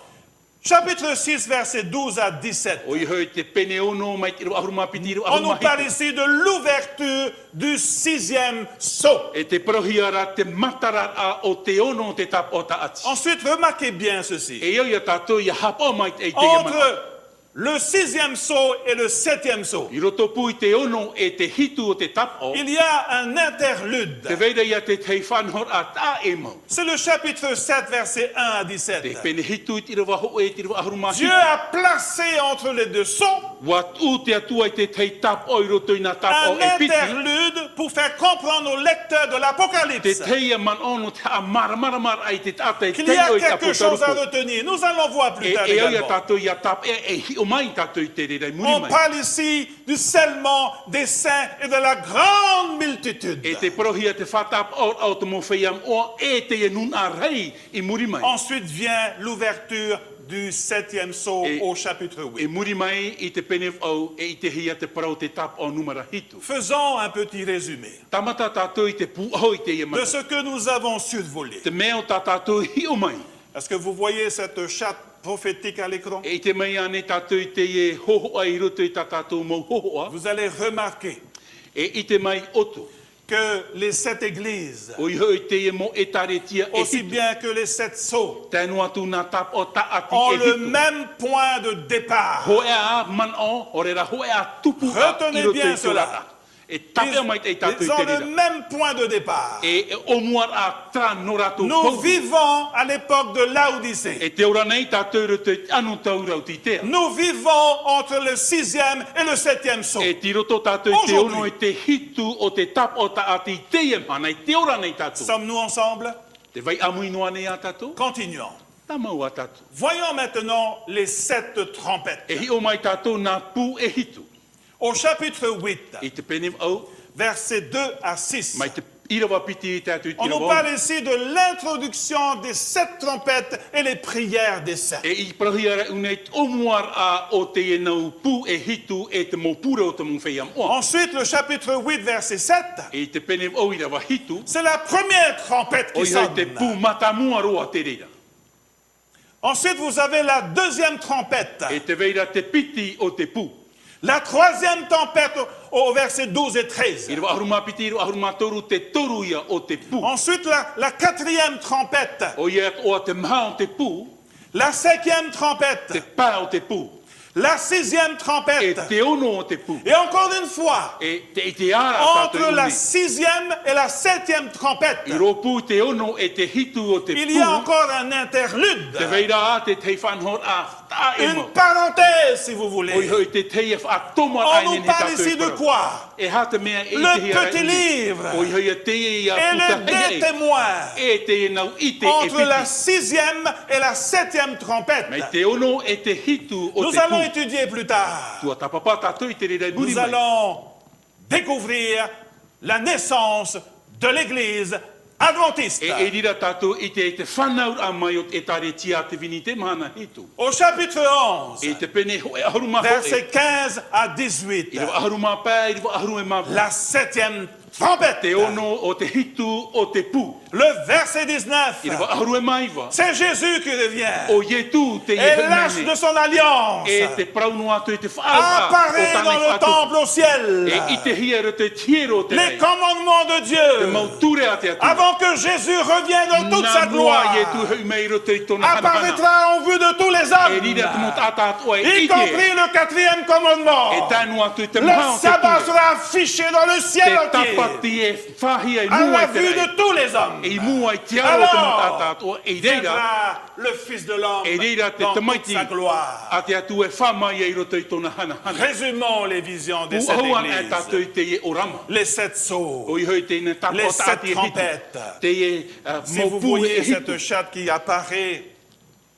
[SPEAKER 1] Chapitre 6, versets 12 à 17.
[SPEAKER 2] O i hoi te pene ono mai tira wa ahuruma piti tira wa
[SPEAKER 1] On nous
[SPEAKER 2] ahuruma
[SPEAKER 1] parle
[SPEAKER 2] hitu.
[SPEAKER 1] ici de l'ouverture du sixième sceau.
[SPEAKER 2] E te prohiara te matara a o te ono o te tap o taati.
[SPEAKER 1] Ensuite, remarquez bien ceci.
[SPEAKER 2] E iau ia tātou ia hapa mai te te ia mana.
[SPEAKER 1] Entre le sixième sceau et le septième sceau,
[SPEAKER 2] I roto pui te ono e te hitu o te tap o.
[SPEAKER 1] il y a un interlude.
[SPEAKER 2] Te veira ia te tei whanhor a tā e mau.
[SPEAKER 1] C'est le chapitre 7, versets 1 à
[SPEAKER 2] Te
[SPEAKER 1] 17.
[SPEAKER 2] pene hitu i tira wa ho e tira wa ahuruma
[SPEAKER 1] Dieu
[SPEAKER 2] hitu.
[SPEAKER 1] a placé entre les deux sceaux
[SPEAKER 2] Wa tu te atua i te tei tap o i roto i na tap o
[SPEAKER 1] un
[SPEAKER 2] e piti.
[SPEAKER 1] interlude pour faire comprendre aux lecteurs de
[SPEAKER 2] Te
[SPEAKER 1] l'Apocalypse
[SPEAKER 2] teia man ono te a maramar ai te tata i
[SPEAKER 1] qu'il
[SPEAKER 2] te
[SPEAKER 1] y a
[SPEAKER 2] o i
[SPEAKER 1] quelque chose à
[SPEAKER 2] tapotarupo.
[SPEAKER 1] retenir. Nous allons voir plus
[SPEAKER 2] E
[SPEAKER 1] tard
[SPEAKER 2] e au ia
[SPEAKER 1] également.
[SPEAKER 2] tātou ia tap e hi o mai tātou i te rei muri
[SPEAKER 1] On
[SPEAKER 2] mai.
[SPEAKER 1] parle ici du scellement des saints et de la grande multitude.
[SPEAKER 2] E te prohia te whatap o te mowhaiam o e te e nun a rei i muri mai.
[SPEAKER 1] Ensuite vient l'ouverture du septième sceau
[SPEAKER 2] Et-
[SPEAKER 1] au chapitre
[SPEAKER 2] E
[SPEAKER 1] 8.
[SPEAKER 2] muri mai i te pene au e i te hia te parau te tap o numera hitu.
[SPEAKER 1] Faisons un petit résumé
[SPEAKER 2] Tamata tātou i te puho i te ia
[SPEAKER 1] de
[SPEAKER 2] mai.
[SPEAKER 1] ce que nous avons survolé.
[SPEAKER 2] Te mea o tā tātou hi o mai.
[SPEAKER 1] Est-ce que vous voyez cette charte prophétique à l'écran?
[SPEAKER 2] E i te mai ane tātou i te e hoho ai roto i tā tātou mau hoho a.
[SPEAKER 1] Vous allez remarquer
[SPEAKER 2] E i te mai oto.
[SPEAKER 1] que les 7 églises,
[SPEAKER 2] O i hoi te e mo e taretia e
[SPEAKER 1] aussi
[SPEAKER 2] hitu.
[SPEAKER 1] bien que les 7 sceaux,
[SPEAKER 2] Tēnu atu nā tap o taati
[SPEAKER 1] ont
[SPEAKER 2] e
[SPEAKER 1] le
[SPEAKER 2] hitu.
[SPEAKER 1] même point de départ.
[SPEAKER 2] Hoe a man o, ore ra hoe a tupu a
[SPEAKER 1] Retenez
[SPEAKER 2] i roto
[SPEAKER 1] bien
[SPEAKER 2] i
[SPEAKER 1] cela.
[SPEAKER 2] tōrata. E tapea mai te i tātou
[SPEAKER 1] Ils
[SPEAKER 2] i
[SPEAKER 1] ont
[SPEAKER 2] te
[SPEAKER 1] le
[SPEAKER 2] rira.
[SPEAKER 1] même point de départ.
[SPEAKER 2] E omuar a tra no rātou
[SPEAKER 1] Nous
[SPEAKER 2] pou.
[SPEAKER 1] vivons à l'époque de l'Odyssée.
[SPEAKER 2] E te ora nei tātou roto i anu tau rau ti tea.
[SPEAKER 1] Nous vivons entre le 6e et le 7e sceau.
[SPEAKER 2] E ti roto tātou i te
[SPEAKER 1] Aujourd'hui.
[SPEAKER 2] ono i te hitu o te tap o taati i te e mana i te ora nei tātou.
[SPEAKER 1] Sommes-nous ensemble?
[SPEAKER 2] Te vai amui noa nei a tātou.
[SPEAKER 1] Continuons.
[SPEAKER 2] Tamaua tātou.
[SPEAKER 1] Voyons maintenant les 7 trompettes.
[SPEAKER 2] E hi o mai tātou nā pū e hitu.
[SPEAKER 1] Au chapitre 8,
[SPEAKER 2] I te pene au,
[SPEAKER 1] versets 2 à 6,
[SPEAKER 2] mai te irawa piti i tātou i
[SPEAKER 1] on nous
[SPEAKER 2] tirawa.
[SPEAKER 1] parle ici de l'introduction des 7 trompettes et les prières des saints.
[SPEAKER 2] E i prahiara unei omuar a o te e nau pū e hitu e te mōpura o te mōwhea moa.
[SPEAKER 1] Ensuite, le chapitre 8, verset 7,
[SPEAKER 2] E te pene au i rawa hitu,
[SPEAKER 1] c'est la première trompette
[SPEAKER 2] o
[SPEAKER 1] qui
[SPEAKER 2] i hau te pū
[SPEAKER 1] sonne.
[SPEAKER 2] matamua roa te reira.
[SPEAKER 1] Ensuite, vous avez la deuxième trompette.
[SPEAKER 2] E te veira te piti o te pū.
[SPEAKER 1] La troisième trompette au verset 12 et 13.
[SPEAKER 2] I rawa ahuruma piti, i rawa ahuruma toru te toru ia o te pū.
[SPEAKER 1] Ensuite, la quatrième trompette.
[SPEAKER 2] O ia o te maha o te pū,
[SPEAKER 1] La cinquième
[SPEAKER 2] te
[SPEAKER 1] trompette.
[SPEAKER 2] pā o te pū.
[SPEAKER 1] La sixième
[SPEAKER 2] E
[SPEAKER 1] trompette.
[SPEAKER 2] te ono o te pū.
[SPEAKER 1] Et encore une fois,
[SPEAKER 2] E te ara
[SPEAKER 1] entre
[SPEAKER 2] tātou
[SPEAKER 1] la
[SPEAKER 2] uni.
[SPEAKER 1] sixième et la septième trompette,
[SPEAKER 2] I ropu te ono e te hitu o te
[SPEAKER 1] il y a
[SPEAKER 2] pū.
[SPEAKER 1] encore un interlude.
[SPEAKER 2] Te veira a te tei whanhor a ta e
[SPEAKER 1] Une
[SPEAKER 2] mo.
[SPEAKER 1] parenthèse, si vous
[SPEAKER 2] Oi
[SPEAKER 1] voulez.
[SPEAKER 2] hoi te tei a toma
[SPEAKER 1] On
[SPEAKER 2] ai
[SPEAKER 1] nous
[SPEAKER 2] nene
[SPEAKER 1] parle
[SPEAKER 2] tātou
[SPEAKER 1] ici
[SPEAKER 2] e
[SPEAKER 1] de
[SPEAKER 2] parau.
[SPEAKER 1] quoi?
[SPEAKER 2] E ha te mea e
[SPEAKER 1] Le
[SPEAKER 2] te hira
[SPEAKER 1] petit
[SPEAKER 2] uni.
[SPEAKER 1] livre.
[SPEAKER 2] Oi hoi a te e a
[SPEAKER 1] Et
[SPEAKER 2] puta
[SPEAKER 1] les deux
[SPEAKER 2] hei e.
[SPEAKER 1] témoins
[SPEAKER 2] E te e nau i te e
[SPEAKER 1] entre la
[SPEAKER 2] piti.
[SPEAKER 1] sixième et la septième trompette.
[SPEAKER 2] Mei te ono e te hitu o
[SPEAKER 1] Nous
[SPEAKER 2] te
[SPEAKER 1] allons
[SPEAKER 2] pū.
[SPEAKER 1] étudier plus tard.
[SPEAKER 2] Tua tapapa tātou i te rei muri
[SPEAKER 1] Nous
[SPEAKER 2] mai.
[SPEAKER 1] allons découvrir la naissance de l'Église adventiste.
[SPEAKER 2] E rira tātou i te whanau a mai o e tare tia te vini te mana hitu.
[SPEAKER 1] Au chapitre
[SPEAKER 2] E
[SPEAKER 1] 11,
[SPEAKER 2] te pene ho e ahuruma ho e.
[SPEAKER 1] versets 15 à 18,
[SPEAKER 2] I rawa ahuruma pā, i rawa ahurume mavu.
[SPEAKER 1] la septième trompette.
[SPEAKER 2] Te ono o te hitu o te pū.
[SPEAKER 1] Le verset 19,
[SPEAKER 2] I rawa ahurume maiwa.
[SPEAKER 1] c'est Jésus qui revient
[SPEAKER 2] O ye tu te
[SPEAKER 1] et
[SPEAKER 2] ye
[SPEAKER 1] lâche de
[SPEAKER 2] mene.
[SPEAKER 1] son alliance,
[SPEAKER 2] E te praunu atu i te whaapa.
[SPEAKER 1] apparaît dans le temple au ciel.
[SPEAKER 2] E i te hiero te tiero te
[SPEAKER 1] Les
[SPEAKER 2] rei.
[SPEAKER 1] commandements de
[SPEAKER 2] Te
[SPEAKER 1] Dieu,
[SPEAKER 2] mauture a te atu.
[SPEAKER 1] avant que Jésus revienne dans toute sa
[SPEAKER 2] Nā mua ye
[SPEAKER 1] gloire,
[SPEAKER 2] tu hei meiro te i tona hana hana.
[SPEAKER 1] apparaîtra en vue de tous les
[SPEAKER 2] E rira te
[SPEAKER 1] hommes,
[SPEAKER 2] mot ata atu e
[SPEAKER 1] y
[SPEAKER 2] ite.
[SPEAKER 1] compris le quatrième
[SPEAKER 2] E
[SPEAKER 1] commandement.
[SPEAKER 2] tanu atu i te
[SPEAKER 1] Le
[SPEAKER 2] maha o te
[SPEAKER 1] sabbat
[SPEAKER 2] ture.
[SPEAKER 1] sera affiché dans le ciel
[SPEAKER 2] Te
[SPEAKER 1] entier,
[SPEAKER 2] tapati e whahia i
[SPEAKER 1] à
[SPEAKER 2] mua
[SPEAKER 1] la
[SPEAKER 2] i te
[SPEAKER 1] vue
[SPEAKER 2] rei.
[SPEAKER 1] de tous les hommes.
[SPEAKER 2] E i mua i te aro te mot ata atu. E reira,
[SPEAKER 1] Viendra le Fils de l'homme
[SPEAKER 2] e reira te
[SPEAKER 1] dans toute
[SPEAKER 2] tamaiti.
[SPEAKER 1] sa gloire.
[SPEAKER 2] A te atu e whamai e roto i tona hana hana.
[SPEAKER 1] Résumons les visions de
[SPEAKER 2] U
[SPEAKER 1] cette
[SPEAKER 2] auan e tātou
[SPEAKER 1] église.
[SPEAKER 2] i te e o rama.
[SPEAKER 1] Les 7 sceaux.
[SPEAKER 2] O i hoi te ina tapo
[SPEAKER 1] Les
[SPEAKER 2] tāti
[SPEAKER 1] sept
[SPEAKER 2] e hitu.
[SPEAKER 1] trompettes.
[SPEAKER 2] Te e
[SPEAKER 1] Si vous
[SPEAKER 2] mopu e
[SPEAKER 1] voyez
[SPEAKER 2] hitu.
[SPEAKER 1] cette chatte qui apparaît,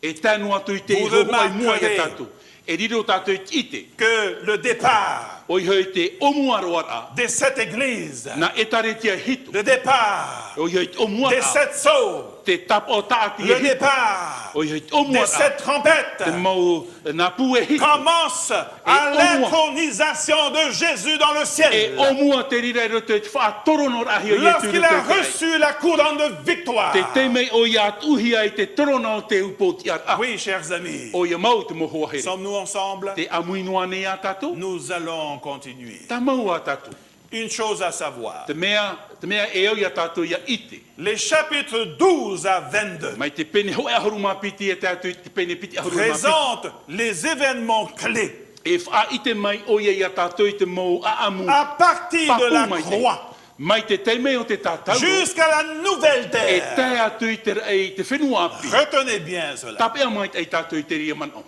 [SPEAKER 2] E tanu atu i te i
[SPEAKER 1] Vous
[SPEAKER 2] hoa i mua i
[SPEAKER 1] remarquerez
[SPEAKER 2] tātou. E riro tātou i ite.
[SPEAKER 1] que le départ
[SPEAKER 2] O i hoi te omua roara.
[SPEAKER 1] des 7 églises,
[SPEAKER 2] Na e tare tia hitu.
[SPEAKER 1] le départ
[SPEAKER 2] O i hoi te omua
[SPEAKER 1] des
[SPEAKER 2] a.
[SPEAKER 1] 7 sceaux,
[SPEAKER 2] Te tapo taati e
[SPEAKER 1] le
[SPEAKER 2] hitu.
[SPEAKER 1] départ
[SPEAKER 2] O i hoi te omua
[SPEAKER 1] des 7
[SPEAKER 2] a.
[SPEAKER 1] trompettes
[SPEAKER 2] Te mau na pu e hitu.
[SPEAKER 1] commence à
[SPEAKER 2] Et au
[SPEAKER 1] l'intronisation de Jésus dans le
[SPEAKER 2] E
[SPEAKER 1] ciel.
[SPEAKER 2] omua te rira i roto e te whaatorono rahi o i e
[SPEAKER 1] Lorsqu'il a
[SPEAKER 2] turu te
[SPEAKER 1] reçu la couronne de victoire.
[SPEAKER 2] te teme o i atuhia i te torono o te upoti a.
[SPEAKER 1] Oui, chers amis,
[SPEAKER 2] O i mau te moho here.
[SPEAKER 1] sommes-nous ensemble?
[SPEAKER 2] Te amuinoa ne a tātou.
[SPEAKER 1] Nous allons continuer.
[SPEAKER 2] Ta mau a tātou.
[SPEAKER 1] Une chose à savoir,
[SPEAKER 2] Te mea e au ia tātou ia ite.
[SPEAKER 1] les chapitres 12 à 22
[SPEAKER 2] Mai te pene hoe ahuruma piti e tātou te pene piti ahuruma piti.
[SPEAKER 1] présentent les événements clés
[SPEAKER 2] E wha ite mai o ia tātou i te mou a amu.
[SPEAKER 1] à partir de la
[SPEAKER 2] Papu mai te.
[SPEAKER 1] croix
[SPEAKER 2] Mai te teime o te tātou.
[SPEAKER 1] jusqu'à la nouvelle
[SPEAKER 2] E
[SPEAKER 1] terre.
[SPEAKER 2] te atu i te whenua api.
[SPEAKER 1] Retenez bien cela.
[SPEAKER 2] Tape a mai te tātou i te ria man o.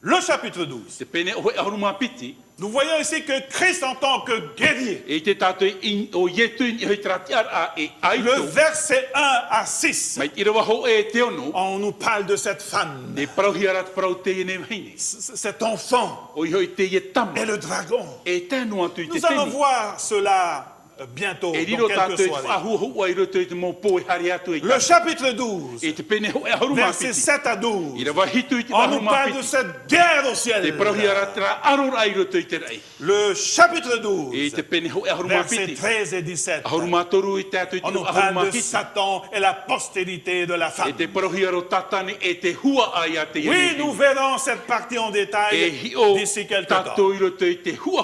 [SPEAKER 1] Le chapitre 12.
[SPEAKER 2] Te pene hoe ahuruma piti.
[SPEAKER 1] Nous voyons ici que Christ en tant que guerrier,
[SPEAKER 2] E te tātou o ietu i hoi tratiar a e
[SPEAKER 1] le
[SPEAKER 2] aitu.
[SPEAKER 1] verset 1 à 6,
[SPEAKER 2] Mai ira waho e te ono.
[SPEAKER 1] on nous parle de cette femme,
[SPEAKER 2] Ne prauhiarat prau te e ne maini.
[SPEAKER 1] cet enfant
[SPEAKER 2] O i hoi te e tama.
[SPEAKER 1] et le dragon.
[SPEAKER 2] E tēnu atu i te
[SPEAKER 1] Nous allons
[SPEAKER 2] teni.
[SPEAKER 1] voir cela bientôt,
[SPEAKER 2] E
[SPEAKER 1] dans
[SPEAKER 2] riro
[SPEAKER 1] quelques
[SPEAKER 2] tātou i
[SPEAKER 1] soirées.
[SPEAKER 2] whahua i roto i te mō pō i hari atu i
[SPEAKER 1] Le chapitre 12,
[SPEAKER 2] E te pene ho e haruma
[SPEAKER 1] versets
[SPEAKER 2] piti.
[SPEAKER 1] 7 à 12,
[SPEAKER 2] I rawa hitu i te
[SPEAKER 1] on nous
[SPEAKER 2] haruma
[SPEAKER 1] parle de
[SPEAKER 2] piti.
[SPEAKER 1] cette guerre au
[SPEAKER 2] Te
[SPEAKER 1] ciel.
[SPEAKER 2] prauhiara tra aror ai roto i te rei.
[SPEAKER 1] Le chapitre
[SPEAKER 2] E
[SPEAKER 1] 12,
[SPEAKER 2] te pene ho e haruma
[SPEAKER 1] versets
[SPEAKER 2] piti.
[SPEAKER 1] 13 et 17,
[SPEAKER 2] Haruma toru i tātou i
[SPEAKER 1] on
[SPEAKER 2] te
[SPEAKER 1] nous parle
[SPEAKER 2] haruma
[SPEAKER 1] de
[SPEAKER 2] piti.
[SPEAKER 1] Satan et la postérité de la
[SPEAKER 2] E
[SPEAKER 1] femme.
[SPEAKER 2] te prauhiaro tatane e te hua ai a te
[SPEAKER 1] Oui, nous verrons cette partie en
[SPEAKER 2] E
[SPEAKER 1] détail
[SPEAKER 2] hi o
[SPEAKER 1] d'ici quelques temps.
[SPEAKER 2] tātou i roto i te hua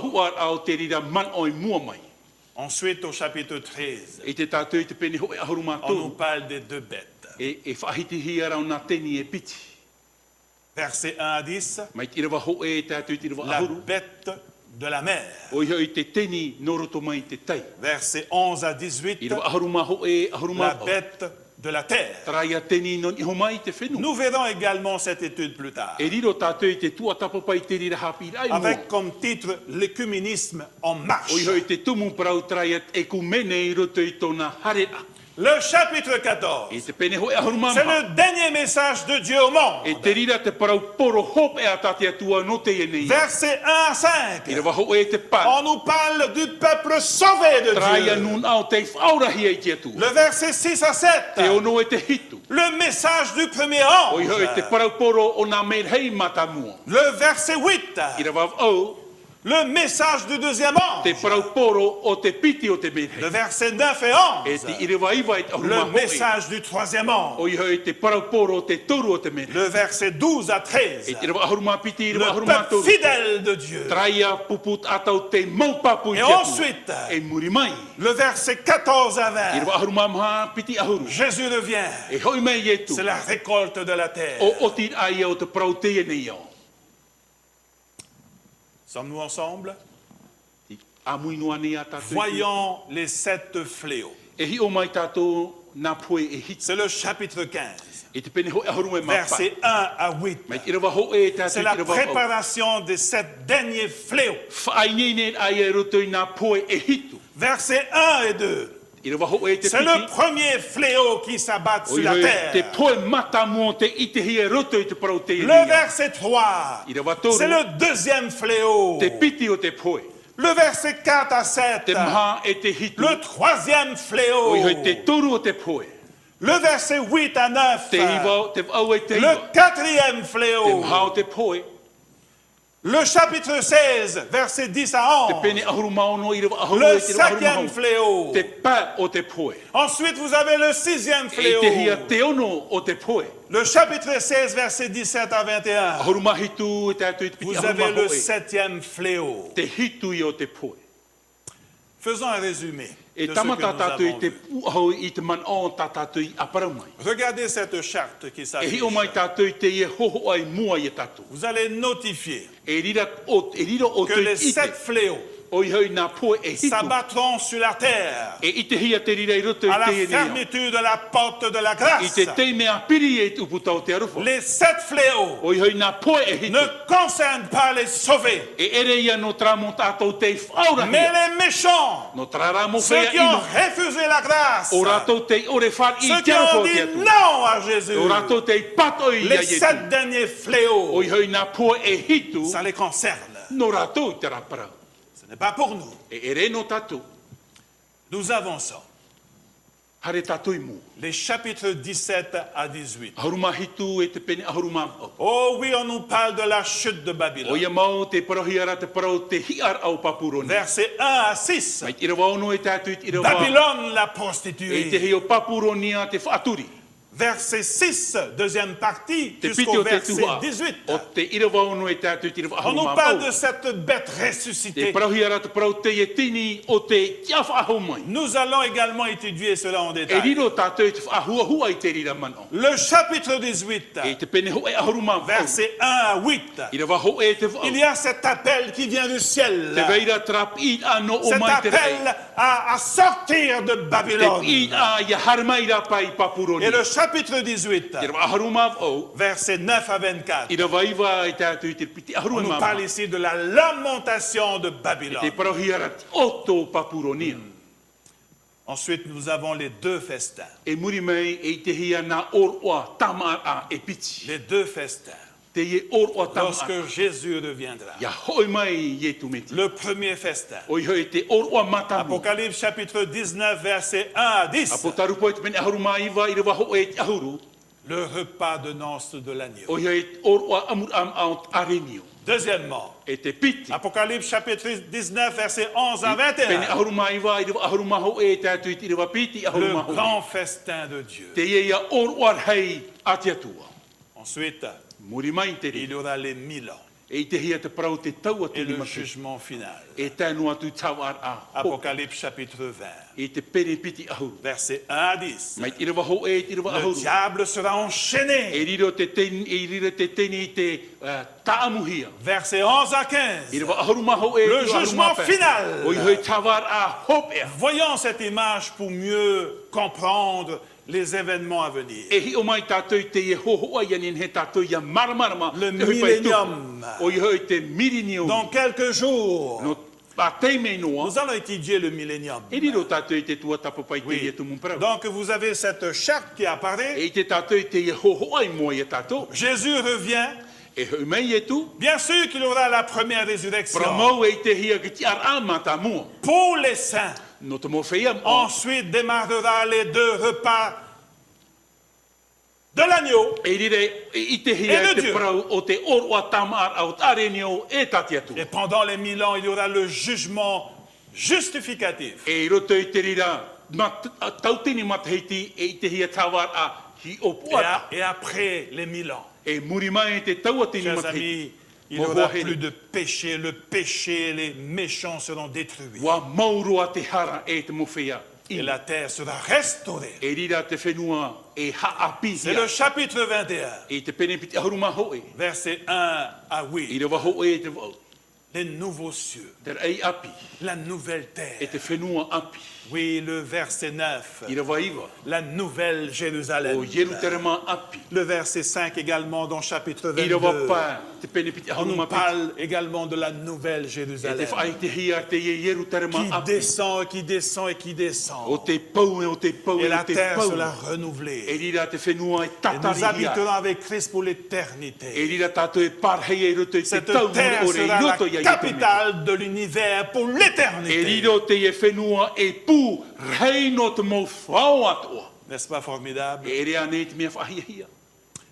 [SPEAKER 2] au te rira man o i mua mai.
[SPEAKER 1] Ensuite, au chapitre 13,
[SPEAKER 2] E te tātou i te pene ho e haruma
[SPEAKER 1] on nous
[SPEAKER 2] toru.
[SPEAKER 1] parle des deux bêtes.
[SPEAKER 2] E whahiti hi ara o nā teni e piti.
[SPEAKER 1] Versets 1 à 10,
[SPEAKER 2] Mai te rawa ho e tātou i te rawa
[SPEAKER 1] la
[SPEAKER 2] ahuru.
[SPEAKER 1] bête de la mer.
[SPEAKER 2] O i hoi te teni noroto mai te tai.
[SPEAKER 1] Versets 11 à
[SPEAKER 2] I
[SPEAKER 1] 18,
[SPEAKER 2] rawa aharuma ho e aharuma
[SPEAKER 1] la bête de la terre.
[SPEAKER 2] Traia teni non iho mai te whenu.
[SPEAKER 1] Nous verrons également cette étude plus tard,
[SPEAKER 2] E riro tātou i te tua tapapai te rira hapi rai
[SPEAKER 1] avec
[SPEAKER 2] mua.
[SPEAKER 1] comme titre l'écuménisme en marche.
[SPEAKER 2] O i hoi te tumu parau traia e kumene i roto i tōna harea.
[SPEAKER 1] Le chapitre 14.
[SPEAKER 2] E te pene ho e ahuruma
[SPEAKER 1] C'est
[SPEAKER 2] maha.
[SPEAKER 1] le dernier message de Dieu au monde.
[SPEAKER 2] E te rira te parau poro hop e atate atua no te ene.
[SPEAKER 1] Versets 1 à 5.
[SPEAKER 2] I rawa ho e te pa.
[SPEAKER 1] On nous parle du peuple sauvé de
[SPEAKER 2] Traia
[SPEAKER 1] Dieu.
[SPEAKER 2] nun au te whaurahi e te atua.
[SPEAKER 1] Le verset 6 à 7.
[SPEAKER 2] Te ono e te hitu.
[SPEAKER 1] Le message du premier
[SPEAKER 2] Oi hoi te
[SPEAKER 1] ange.
[SPEAKER 2] parau poro o nā mei hei matamua.
[SPEAKER 1] Le verset 8.
[SPEAKER 2] I rawa au
[SPEAKER 1] Le message du deuxième
[SPEAKER 2] te
[SPEAKER 1] ange.
[SPEAKER 2] parau poro o te piti o te mei
[SPEAKER 1] Le
[SPEAKER 2] hei.
[SPEAKER 1] verset 9 et
[SPEAKER 2] E
[SPEAKER 1] 11.
[SPEAKER 2] te irewa iwa e te ahuruma
[SPEAKER 1] Le
[SPEAKER 2] ho e.
[SPEAKER 1] message du troisième ange.
[SPEAKER 2] Oi hoi te parau poro o te toru o te mei hei.
[SPEAKER 1] Le verset 12 à 13.
[SPEAKER 2] E te rawa ahuruma piti, i rawa
[SPEAKER 1] Le
[SPEAKER 2] ahuruma
[SPEAKER 1] peuple
[SPEAKER 2] toru.
[SPEAKER 1] fidèle de Dieu.
[SPEAKER 2] Traia puput atau te maupapu i
[SPEAKER 1] Et
[SPEAKER 2] te atua.
[SPEAKER 1] ensuite,
[SPEAKER 2] E muri mai.
[SPEAKER 1] le verset 14 à
[SPEAKER 2] I
[SPEAKER 1] 20.
[SPEAKER 2] rawa ahuruma maha piti ahuru.
[SPEAKER 1] Jésus revient.
[SPEAKER 2] E hoi mai e tu.
[SPEAKER 1] C'est la récolte de la terre.
[SPEAKER 2] O oti ai o te parau te ene iau.
[SPEAKER 1] Sommes-nous ensemble?
[SPEAKER 2] A muinua ni a tātou.
[SPEAKER 1] Voyons les 7 fléaux.
[SPEAKER 2] E hi o mai tātou nā poe e hit.
[SPEAKER 1] C'est le chapitre 15,
[SPEAKER 2] E te pene ho e haru e mapa.
[SPEAKER 1] versets 1 à 8.
[SPEAKER 2] Mai i rawa ho e tātou
[SPEAKER 1] C'est
[SPEAKER 2] i
[SPEAKER 1] la
[SPEAKER 2] rawa ho.
[SPEAKER 1] préparation des 7 derniers fléaux.
[SPEAKER 2] Whaai ne ai e roto i nā poe e hitu.
[SPEAKER 1] Versets 1 et 2.
[SPEAKER 2] I rawa ho e te
[SPEAKER 1] C'est le
[SPEAKER 2] piti.
[SPEAKER 1] premier fléau qui s'abat sur
[SPEAKER 2] Oi
[SPEAKER 1] la
[SPEAKER 2] hoi, te
[SPEAKER 1] terre.
[SPEAKER 2] poe mata mo te ite hi e roto i te parau te ene
[SPEAKER 1] Le
[SPEAKER 2] iau.
[SPEAKER 1] verset 3.
[SPEAKER 2] I rawa toru.
[SPEAKER 1] C'est le deuxième fléau.
[SPEAKER 2] Te piti o te poe.
[SPEAKER 1] Le verset 4 à 7.
[SPEAKER 2] Te maha e te hitu.
[SPEAKER 1] Le troisième fléau.
[SPEAKER 2] Oi hoi, te toru o te poe.
[SPEAKER 1] Le verset 8 à 9.
[SPEAKER 2] Te iwa, te au e te
[SPEAKER 1] Le
[SPEAKER 2] iwa.
[SPEAKER 1] quatrième
[SPEAKER 2] Te
[SPEAKER 1] fléau.
[SPEAKER 2] maha o te poe.
[SPEAKER 1] Le chapitre 16, verset 10 à
[SPEAKER 2] Te
[SPEAKER 1] 11.
[SPEAKER 2] pene ahuru maono i rawa ahuru
[SPEAKER 1] Le
[SPEAKER 2] e te rawa ahuru
[SPEAKER 1] cinquième
[SPEAKER 2] maho.
[SPEAKER 1] fléau.
[SPEAKER 2] Te pa o te poe.
[SPEAKER 1] Ensuite, vous avez le sixième
[SPEAKER 2] E
[SPEAKER 1] fléau.
[SPEAKER 2] te hia te ono o te poe.
[SPEAKER 1] Le chapitre 16, verset 17 à 21.
[SPEAKER 2] Ahuru mahitu e tātou i te piti
[SPEAKER 1] Vous
[SPEAKER 2] ahuru
[SPEAKER 1] avez
[SPEAKER 2] maho
[SPEAKER 1] le
[SPEAKER 2] e.
[SPEAKER 1] septième fléau.
[SPEAKER 2] Te hitu i o te poe.
[SPEAKER 1] Faisons un résumé
[SPEAKER 2] E
[SPEAKER 1] de ce que
[SPEAKER 2] tamata
[SPEAKER 1] nous
[SPEAKER 2] tātou i
[SPEAKER 1] avons
[SPEAKER 2] te
[SPEAKER 1] vu.
[SPEAKER 2] puahau i te man o tā tātou i aparau mai.
[SPEAKER 1] Regardez cette charte qui
[SPEAKER 2] E
[SPEAKER 1] s'affiche.
[SPEAKER 2] hi o mai tātou i te ie hoho ai mua i e tātou.
[SPEAKER 1] Vous allez notifier
[SPEAKER 2] E rira o
[SPEAKER 1] que
[SPEAKER 2] te
[SPEAKER 1] les 7 fléaux
[SPEAKER 2] o i hoi nā poe e hitu.
[SPEAKER 1] s'abattront sur la terre
[SPEAKER 2] E i te hia te rira i roto i
[SPEAKER 1] à la
[SPEAKER 2] te ene iau.
[SPEAKER 1] fermeture de la porte de la
[SPEAKER 2] I
[SPEAKER 1] grâce.
[SPEAKER 2] te te mea piri e uputa o te arufa.
[SPEAKER 1] Les 7 fléaux
[SPEAKER 2] O i hoi nā poe e hitu.
[SPEAKER 1] ne concernent pas les sauvés,
[SPEAKER 2] E ere ia no tra mo tātou te whaura
[SPEAKER 1] mais
[SPEAKER 2] hia.
[SPEAKER 1] les méchants,
[SPEAKER 2] No tra rā mo
[SPEAKER 1] ceux
[SPEAKER 2] whea
[SPEAKER 1] qui ont
[SPEAKER 2] ino.
[SPEAKER 1] refusé la grâce,
[SPEAKER 2] O rātou te ore whar i
[SPEAKER 1] ceux
[SPEAKER 2] te
[SPEAKER 1] qui ont
[SPEAKER 2] arufa o
[SPEAKER 1] dit
[SPEAKER 2] te atu.
[SPEAKER 1] non à Jésus.
[SPEAKER 2] O rātou te pato i ia
[SPEAKER 1] Les
[SPEAKER 2] i
[SPEAKER 1] 7
[SPEAKER 2] tu.
[SPEAKER 1] derniers fléaux,
[SPEAKER 2] O i hoi nā poe e hitu.
[SPEAKER 1] ça les concerne.
[SPEAKER 2] No rātou i te rapara.
[SPEAKER 1] Ce n'est pas pour nous.
[SPEAKER 2] E ere no tātou.
[SPEAKER 1] Nous avançons.
[SPEAKER 2] Hare tātou i mu.
[SPEAKER 1] Les chapitres 17 à 18.
[SPEAKER 2] Ahuruma hitu e te pene ahuruma o.
[SPEAKER 1] Oh oui, on nous parle de la chute de
[SPEAKER 2] O
[SPEAKER 1] Babylone.
[SPEAKER 2] ia mau te parahiara te parau te hiar au papuroni.
[SPEAKER 1] Versets 1 à 6.
[SPEAKER 2] Mai tira wauno e tātou i tira wau.
[SPEAKER 1] Babylone la
[SPEAKER 2] E te
[SPEAKER 1] prostituée.
[SPEAKER 2] heo papuronia te whaaturi.
[SPEAKER 1] Verset 6, deuxième partie,
[SPEAKER 2] Te piti
[SPEAKER 1] jusqu'au
[SPEAKER 2] o te
[SPEAKER 1] verset
[SPEAKER 2] tua.
[SPEAKER 1] 18.
[SPEAKER 2] O te ira wauno e tātou i tira
[SPEAKER 1] On nous
[SPEAKER 2] wahahuma
[SPEAKER 1] parle
[SPEAKER 2] au.
[SPEAKER 1] de cette bête
[SPEAKER 2] Te
[SPEAKER 1] ressuscitée.
[SPEAKER 2] parahiara te parau te e tini o te tiafa aho mai.
[SPEAKER 1] Nous allons également étudier cela en
[SPEAKER 2] E
[SPEAKER 1] détail.
[SPEAKER 2] riro tātou i te whaahua hua i te rira mano.
[SPEAKER 1] Le chapitre 18,
[SPEAKER 2] E te pene ho e ahuruma au.
[SPEAKER 1] versets 1 à 8.
[SPEAKER 2] Ira waho e te wau.
[SPEAKER 1] Il y a cet appel qui vient du ciel.
[SPEAKER 2] Te veira trap i ano o
[SPEAKER 1] Cet
[SPEAKER 2] mai te rei.
[SPEAKER 1] appel à sortir de
[SPEAKER 2] Te
[SPEAKER 1] Babylone.
[SPEAKER 2] i a ia harmaira pai papuroni.
[SPEAKER 1] Et le chapitre 18,
[SPEAKER 2] Ira ahuruma au.
[SPEAKER 1] versets 9 à 24.
[SPEAKER 2] Ira waiwa i tātou i te piti
[SPEAKER 1] On
[SPEAKER 2] ahuruma
[SPEAKER 1] nous
[SPEAKER 2] mama.
[SPEAKER 1] parle ici de la lamentation de
[SPEAKER 2] Te
[SPEAKER 1] Babylone.
[SPEAKER 2] parahiara te oto papuronia.
[SPEAKER 1] Ensuite, nous avons les 2 festins.
[SPEAKER 2] E muri mai e te hia nā oroa tamara e piti.
[SPEAKER 1] Les 2 festins.
[SPEAKER 2] Te ie oroa tamara.
[SPEAKER 1] Lorsque Jésus reviendra.
[SPEAKER 2] Ia hoi mai ie tu meti.
[SPEAKER 1] Le premier festin.
[SPEAKER 2] Oi hoi te oroa matamu.
[SPEAKER 1] Apocalypse chapitre 19, versets 1 à 10.
[SPEAKER 2] Apo tarupo e te mene ahuruma iwa i rewa ho e te ahuru.
[SPEAKER 1] Le repas de noces de l'agneau.
[SPEAKER 2] Oi hoi te oroa amur am au arenio.
[SPEAKER 1] Deuxièmement,
[SPEAKER 2] E te piti.
[SPEAKER 1] Apocalypse chapitre 19, versets 11 à
[SPEAKER 2] Pene
[SPEAKER 1] 21.
[SPEAKER 2] ahuruma iwa i rewa ahuruma ho e te atu i te rewa piti
[SPEAKER 1] Le
[SPEAKER 2] ahuruma ho.
[SPEAKER 1] grand festin de Dieu.
[SPEAKER 2] Te ie ia oroa hei ati atua.
[SPEAKER 1] Ensuite,
[SPEAKER 2] Muri mai te
[SPEAKER 1] il
[SPEAKER 2] ri.
[SPEAKER 1] y aura les 1000 ans
[SPEAKER 2] E te hia te parau te tau atu
[SPEAKER 1] et
[SPEAKER 2] ni
[SPEAKER 1] le
[SPEAKER 2] maki.
[SPEAKER 1] jugement final.
[SPEAKER 2] E tēnu atu tawar a ho.
[SPEAKER 1] Apocalypse chapitre 20,
[SPEAKER 2] E te pene piti ahuru.
[SPEAKER 1] versets 1 à 10.
[SPEAKER 2] Mai te rewa ho e te rewa
[SPEAKER 1] Le
[SPEAKER 2] ahuru.
[SPEAKER 1] diable sera enchaîné.
[SPEAKER 2] E riro te teni te taamuhia.
[SPEAKER 1] Versets 11 à 15.
[SPEAKER 2] I rewa ahuruma ho e
[SPEAKER 1] Le
[SPEAKER 2] te ahuruma
[SPEAKER 1] jugement
[SPEAKER 2] pe.
[SPEAKER 1] final.
[SPEAKER 2] Oi hoi tawar a hopea.
[SPEAKER 1] Voyons cette image pour mieux comprendre les événements à venir.
[SPEAKER 2] E hi o mai tātou i te ie hohoa ianin he tātou ia maramarama.
[SPEAKER 1] Le
[SPEAKER 2] te hoi pai tupu.
[SPEAKER 1] millennium.
[SPEAKER 2] Oi hoi te millennium.
[SPEAKER 1] Dans quelques jours,
[SPEAKER 2] No Pa te me noa.
[SPEAKER 1] Nous allons étudier le millénium.
[SPEAKER 2] E riro tātou i te tua tapo pai te
[SPEAKER 1] Oui.
[SPEAKER 2] ia tu mun prau.
[SPEAKER 1] Donc vous avez cette charte qui apparaît.
[SPEAKER 2] E i te tātou i te ia hoho ai mo i tātou.
[SPEAKER 1] Jésus revient.
[SPEAKER 2] E hui mei e tu.
[SPEAKER 1] Bien sûr qu'il y aura la première résurrection
[SPEAKER 2] Pramau e i te hia ki ti ar amata mua.
[SPEAKER 1] pour les saints.
[SPEAKER 2] No te mo whea mo.
[SPEAKER 1] Ensuite démarrera les 2 repas de l'agneau
[SPEAKER 2] E rire i te
[SPEAKER 1] Et
[SPEAKER 2] hia
[SPEAKER 1] de
[SPEAKER 2] te
[SPEAKER 1] Dieu.
[SPEAKER 2] prau o te orua tamar au tare nio e tati atu.
[SPEAKER 1] et pendant les 1000 ans il y aura le jugement justificatif.
[SPEAKER 2] E i roto i te rira tautini matahiti e i te hia tawar a hi o puata.
[SPEAKER 1] Et après les 1000 ans,
[SPEAKER 2] E muri mai e te tauatini
[SPEAKER 1] chers
[SPEAKER 2] matahiti.
[SPEAKER 1] amis, il n'y
[SPEAKER 2] Mo
[SPEAKER 1] aura
[SPEAKER 2] wahine.
[SPEAKER 1] plus de péché. Le péché et les méchants seront détruits.
[SPEAKER 2] Wa maurua te hara e te mo whea.
[SPEAKER 1] Et la terre sera restaurée.
[SPEAKER 2] E rira te whenua e haapi
[SPEAKER 1] C'est
[SPEAKER 2] hia.
[SPEAKER 1] le chapitre 21,
[SPEAKER 2] E te penepiti ahuruma hoe.
[SPEAKER 1] verset 1 à
[SPEAKER 2] I
[SPEAKER 1] 8.
[SPEAKER 2] rewa hoe e te wau.
[SPEAKER 1] Les nouveaux cieux,
[SPEAKER 2] Te ei api.
[SPEAKER 1] la nouvelle
[SPEAKER 2] E
[SPEAKER 1] terre.
[SPEAKER 2] te whenua api.
[SPEAKER 1] Oui, le verset 9,
[SPEAKER 2] I rewa iwa.
[SPEAKER 1] la nouvelle Jérusalem.
[SPEAKER 2] O Yeruterema api.
[SPEAKER 1] Le verset 5 également dans chapitre
[SPEAKER 2] I rewa
[SPEAKER 1] 22.
[SPEAKER 2] pa. Te penepiti
[SPEAKER 1] On nous
[SPEAKER 2] ahuruma piti.
[SPEAKER 1] parle également de la nouvelle
[SPEAKER 2] E te
[SPEAKER 1] Jérusalem
[SPEAKER 2] whai te hia te ye Yeruterema
[SPEAKER 1] qui
[SPEAKER 2] api.
[SPEAKER 1] descend, qui descend et qui
[SPEAKER 2] O
[SPEAKER 1] descend.
[SPEAKER 2] te pau e o te pau
[SPEAKER 1] Et
[SPEAKER 2] e o
[SPEAKER 1] la
[SPEAKER 2] te
[SPEAKER 1] terre
[SPEAKER 2] pau.
[SPEAKER 1] sera
[SPEAKER 2] E
[SPEAKER 1] renouvelée.
[SPEAKER 2] rira te whenua e
[SPEAKER 1] Et nous
[SPEAKER 2] tatari hia.
[SPEAKER 1] habiterons avec Christ pour
[SPEAKER 2] E
[SPEAKER 1] l'éternité.
[SPEAKER 2] rira tātou e parhei e roto i te
[SPEAKER 1] Cette
[SPEAKER 2] tau
[SPEAKER 1] terre
[SPEAKER 2] more i
[SPEAKER 1] sera
[SPEAKER 2] roto
[SPEAKER 1] la
[SPEAKER 2] ia i te me.
[SPEAKER 1] capitale de l'univers pour
[SPEAKER 2] E
[SPEAKER 1] l'éternité.
[SPEAKER 2] riro te e whenua e pū reino te mo whao atua.
[SPEAKER 1] N'est-ce pas formidable?
[SPEAKER 2] E rea ne te mea whahia.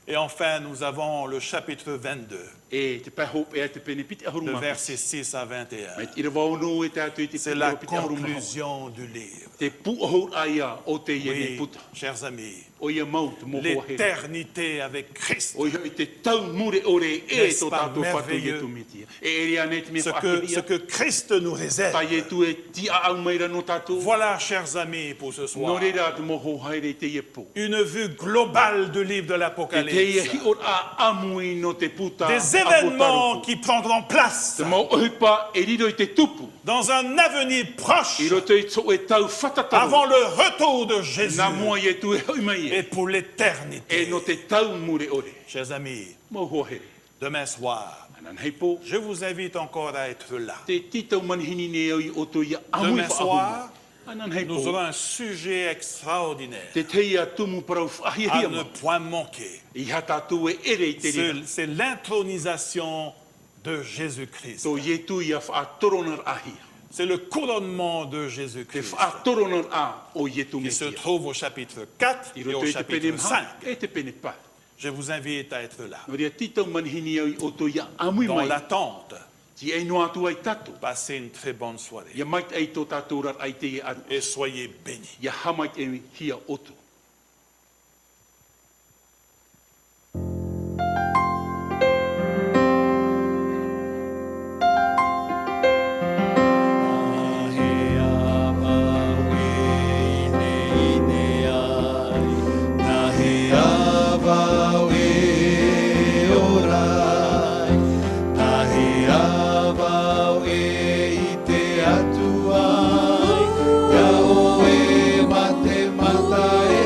[SPEAKER 1] Et enfin, nous avons le chapitre 22,
[SPEAKER 2] E te pahop e te penepiti
[SPEAKER 1] le
[SPEAKER 2] ahuruma.
[SPEAKER 1] verset 6 à 21.
[SPEAKER 2] Met ira wauno e tātou i te
[SPEAKER 1] C'est la
[SPEAKER 2] penepiti ahuruma.
[SPEAKER 1] conclusion du livre.
[SPEAKER 2] Te pu ahur aia o te ie ne
[SPEAKER 1] Oui,
[SPEAKER 2] puta.
[SPEAKER 1] chers amis,
[SPEAKER 2] O ia mau te moho he.
[SPEAKER 1] l'éternité avec Christ.
[SPEAKER 2] O ia i te tau mure ore e
[SPEAKER 1] N'est-ce
[SPEAKER 2] tō
[SPEAKER 1] pas
[SPEAKER 2] tātou whatu i
[SPEAKER 1] merveilleux?
[SPEAKER 2] tu mitia. E rea ne te mea
[SPEAKER 1] Ce
[SPEAKER 2] whahia.
[SPEAKER 1] que Christ nous réserve.
[SPEAKER 2] Tai e tu e ti a au meira no tātou.
[SPEAKER 1] Voilà, chers amis, pour ce
[SPEAKER 2] No
[SPEAKER 1] soir,
[SPEAKER 2] reira te moho haere te ie pu.
[SPEAKER 1] une vue globale du livre de
[SPEAKER 2] E te ia
[SPEAKER 1] l'Apocalypse.
[SPEAKER 2] hi or a amui no te puta.
[SPEAKER 1] Des
[SPEAKER 2] a
[SPEAKER 1] événements
[SPEAKER 2] potarupu.
[SPEAKER 1] qui prendront place
[SPEAKER 2] Te mau ohipa e riro i te tupu.
[SPEAKER 1] dans un avenir proche
[SPEAKER 2] I roto i tō e tau whatataru.
[SPEAKER 1] avant le retour de Jésus
[SPEAKER 2] Nā mua i e tu e hoi mai
[SPEAKER 1] et
[SPEAKER 2] e.
[SPEAKER 1] pour
[SPEAKER 2] E
[SPEAKER 1] l'éternité.
[SPEAKER 2] no te tau mure ore.
[SPEAKER 1] Chers amis,
[SPEAKER 2] Mau hoa here.
[SPEAKER 1] demain soir,
[SPEAKER 2] Anan hei pō.
[SPEAKER 1] je vous invite encore à être là.
[SPEAKER 2] Te titau manihini ne au i oto ia amui
[SPEAKER 1] Demain
[SPEAKER 2] whaahuma.
[SPEAKER 1] soir,
[SPEAKER 2] Anan hei
[SPEAKER 1] nous
[SPEAKER 2] pō.
[SPEAKER 1] aurons un sujet extraordinaire
[SPEAKER 2] Te teia tumu parau
[SPEAKER 1] à
[SPEAKER 2] whaahia
[SPEAKER 1] ne
[SPEAKER 2] ma.
[SPEAKER 1] point manquer.
[SPEAKER 2] I hata tu e ere i te rira.
[SPEAKER 1] C'est l'intronisation de Jésus-Christ.
[SPEAKER 2] Tō ietu ia whaatoronar ahia.
[SPEAKER 1] C'est le couronnement de
[SPEAKER 2] Te
[SPEAKER 1] Jésus-Christ
[SPEAKER 2] whaatoronar a o ietu
[SPEAKER 1] qui se
[SPEAKER 2] metia.
[SPEAKER 1] trouve au chapitre 4
[SPEAKER 2] I
[SPEAKER 1] et
[SPEAKER 2] roto
[SPEAKER 1] au
[SPEAKER 2] i te pene
[SPEAKER 1] chapitre 5.
[SPEAKER 2] mha. E te pene pa.
[SPEAKER 1] Je vous invite à être là,
[SPEAKER 2] No rea titau manihini au i oto ia amui
[SPEAKER 1] dans
[SPEAKER 2] mai.
[SPEAKER 1] l'attente.
[SPEAKER 2] Ti e noa atu ai tatu.
[SPEAKER 1] Passez une très bonne soirée
[SPEAKER 2] Ia mai ai tō tātou rar ai te e anu.
[SPEAKER 1] et soyez bénis.
[SPEAKER 2] Ia hamai e hia otu.
[SPEAKER 3] Mate mata e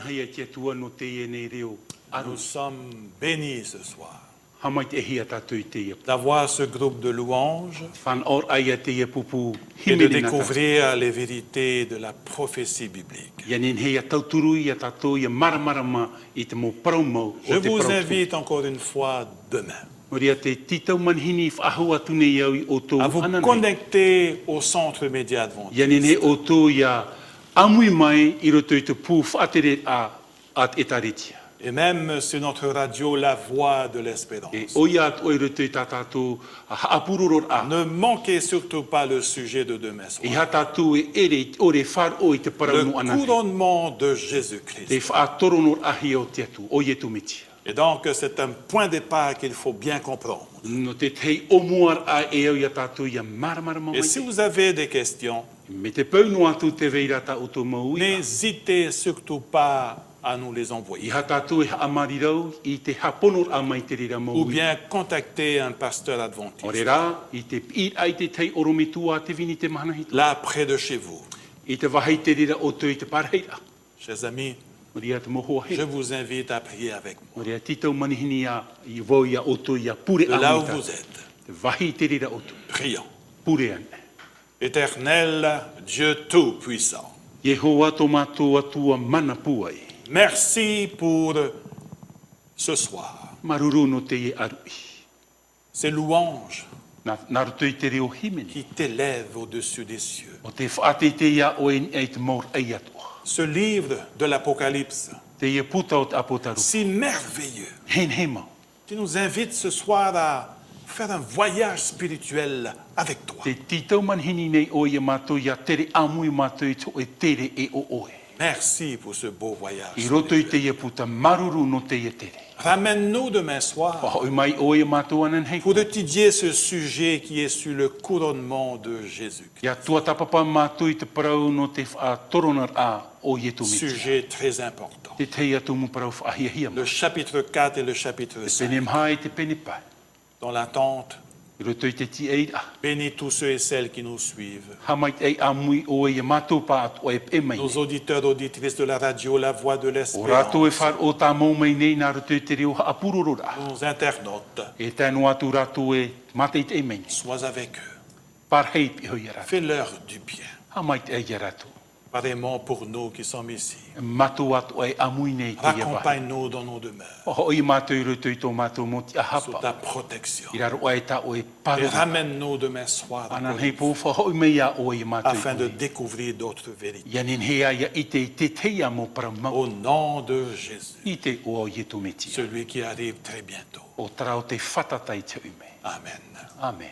[SPEAKER 2] hei e tia tua no te e nei reo.
[SPEAKER 1] Nous sommes bénis ce soir
[SPEAKER 2] Hamai te hia tātou i te ia.
[SPEAKER 1] d'avoir ce groupe de louanges
[SPEAKER 2] Whan or ai a te ia pupu
[SPEAKER 1] et de
[SPEAKER 2] himene na tātou.
[SPEAKER 1] découvrir les vérités de la prophétie biblique.
[SPEAKER 2] Ia nin hei a tauturu i a tātou i a maramarama i te mō paraumau
[SPEAKER 1] Je
[SPEAKER 2] o te
[SPEAKER 1] vous
[SPEAKER 2] parautu.
[SPEAKER 1] invite encore une fois demain
[SPEAKER 2] Moria te titau manhini whaahua tune iau i o tō
[SPEAKER 1] à vous
[SPEAKER 2] ananei.
[SPEAKER 1] connecter au centre média adventiste.
[SPEAKER 2] Ia nin he o tō ia amui mai i roto i te pū whaatere a e taritia.
[SPEAKER 1] Et même sur notre radio, la voix de l'espérance.
[SPEAKER 2] E o ia at oi roto i tā tātou a haapururor a.
[SPEAKER 1] Ne manquez surtout pas le sujet de demain
[SPEAKER 2] I
[SPEAKER 1] soir.
[SPEAKER 2] ha tātou e ere o re whar o i te
[SPEAKER 1] Le
[SPEAKER 2] paraunu ananei.
[SPEAKER 1] couronnement de
[SPEAKER 2] Te
[SPEAKER 1] Jésus-Christ.
[SPEAKER 2] whaatoronor ahi o te atu, o i e tumitia.
[SPEAKER 1] Et donc, c'est un point de départ qu'il faut bien comprendre.
[SPEAKER 2] No te tei o muar a e au ia tātou ia maramara
[SPEAKER 1] Et si
[SPEAKER 2] mamai.
[SPEAKER 1] vous avez des questions,
[SPEAKER 2] Me te pau no atu te veira ta o tō maui.
[SPEAKER 1] n'hésitez surtout pas à nous les
[SPEAKER 2] I
[SPEAKER 1] envoyer.
[SPEAKER 2] ha tātou e haamarau i te haponor a mai te rira
[SPEAKER 1] Ou
[SPEAKER 2] maui.
[SPEAKER 1] bien contacter un pasteur
[SPEAKER 2] O
[SPEAKER 1] adventiste,
[SPEAKER 2] re rā, i te i ai te tei oromitua te vini te manahita.
[SPEAKER 1] là près de chez vous.
[SPEAKER 2] I te wahai te rira o tō i te paraheira.
[SPEAKER 1] Chers amis,
[SPEAKER 2] O ria te moho
[SPEAKER 1] je
[SPEAKER 2] he.
[SPEAKER 1] vous invite à prier avec moi.
[SPEAKER 2] O ria titau manihini a i vau ia o tō ia pure
[SPEAKER 1] De là où
[SPEAKER 2] amita.
[SPEAKER 1] vous êtes,
[SPEAKER 2] Te wahi te rira o tō.
[SPEAKER 1] prions.
[SPEAKER 2] Pure ane.
[SPEAKER 1] Éternel Dieu Tout-Puissant,
[SPEAKER 2] Yehowa tō mātou atua mana puai.
[SPEAKER 1] merci pour ce soir,
[SPEAKER 2] Maruru no te e arui.
[SPEAKER 1] ces louanges
[SPEAKER 2] Nā roto i te reo himeni.
[SPEAKER 1] qui t'élèvent au-dessus des cieux.
[SPEAKER 2] O te whaate te ia o e te maur ei atua.
[SPEAKER 1] Ce livre de l'Apocalypse,
[SPEAKER 2] Te ia puta o te apotaru.
[SPEAKER 1] si merveilleux,
[SPEAKER 2] Hen he mau.
[SPEAKER 1] tu nous invites ce soir à faire un voyage spirituel avec toi.
[SPEAKER 2] Te titau manhini nei o ia mātou ia tere amui mātou i tō e tere e o oe.
[SPEAKER 1] Merci pour ce beau voyage.
[SPEAKER 2] I roto i te
[SPEAKER 1] spirituel.
[SPEAKER 2] ia puta maruru no te ia tere.
[SPEAKER 1] Ramène-nous demain soir
[SPEAKER 2] Pahoi mai o ia mātou anan hei.
[SPEAKER 1] pour étudier ce sujet qui est sur le couronnement de Jésus.
[SPEAKER 2] Ia tua tapapa mātou i te parau no te wha toronar a o ia tu miti.
[SPEAKER 1] Sujet très important.
[SPEAKER 2] Te te ia tumu parau whaahia ma.
[SPEAKER 1] Le chapitre 4 et le chapitre
[SPEAKER 2] Te
[SPEAKER 1] 5,
[SPEAKER 2] pene mhai te pene pai.
[SPEAKER 1] dans l'attente.
[SPEAKER 2] I roto i te ti ei a.
[SPEAKER 1] Bénis tous ceux et celles qui nous suivent.
[SPEAKER 2] Hamai ei amui o ia mātou pa atu e e mai.
[SPEAKER 1] Nos auditeurs, auditrices de la radio, la voix de
[SPEAKER 2] O rātou e
[SPEAKER 1] l'espérance.
[SPEAKER 2] whar o tā mau mai nei nā roto i te reo apururura.
[SPEAKER 1] Nos internautes,
[SPEAKER 2] E tēnu atu rātou e mate i te e mai.
[SPEAKER 1] sois avec eux.
[SPEAKER 2] Parhei pi hoi ara.
[SPEAKER 1] Fais-leur du bien.
[SPEAKER 2] Hamai te ei rātou.
[SPEAKER 1] Pareillement pour nous qui sommes ici.
[SPEAKER 2] Matu atu e amui nei te ia wahi.
[SPEAKER 1] Raccompagne-nous dans nos demeures,
[SPEAKER 2] O i mātou i roto i tō mātou moti a
[SPEAKER 1] sous
[SPEAKER 2] hapa.
[SPEAKER 1] ta protection.
[SPEAKER 2] I raro ai tā o e
[SPEAKER 1] Et
[SPEAKER 2] parura.
[SPEAKER 1] ramène-nous demain soir
[SPEAKER 2] Anan
[SPEAKER 1] encore
[SPEAKER 2] hei
[SPEAKER 1] une fois,
[SPEAKER 2] pō whahoi mei a o i mātou
[SPEAKER 1] afin
[SPEAKER 2] i
[SPEAKER 1] de
[SPEAKER 2] koe.
[SPEAKER 1] découvrir d'autres vérités.
[SPEAKER 2] Ia nin hea ia i te teia mō paramau.
[SPEAKER 1] Au nom de Jésus,
[SPEAKER 2] I te o i tu meti.
[SPEAKER 1] celui qui arrive très bientôt.
[SPEAKER 2] O tarau te whatatai te ume.
[SPEAKER 1] Amen.
[SPEAKER 2] Amen.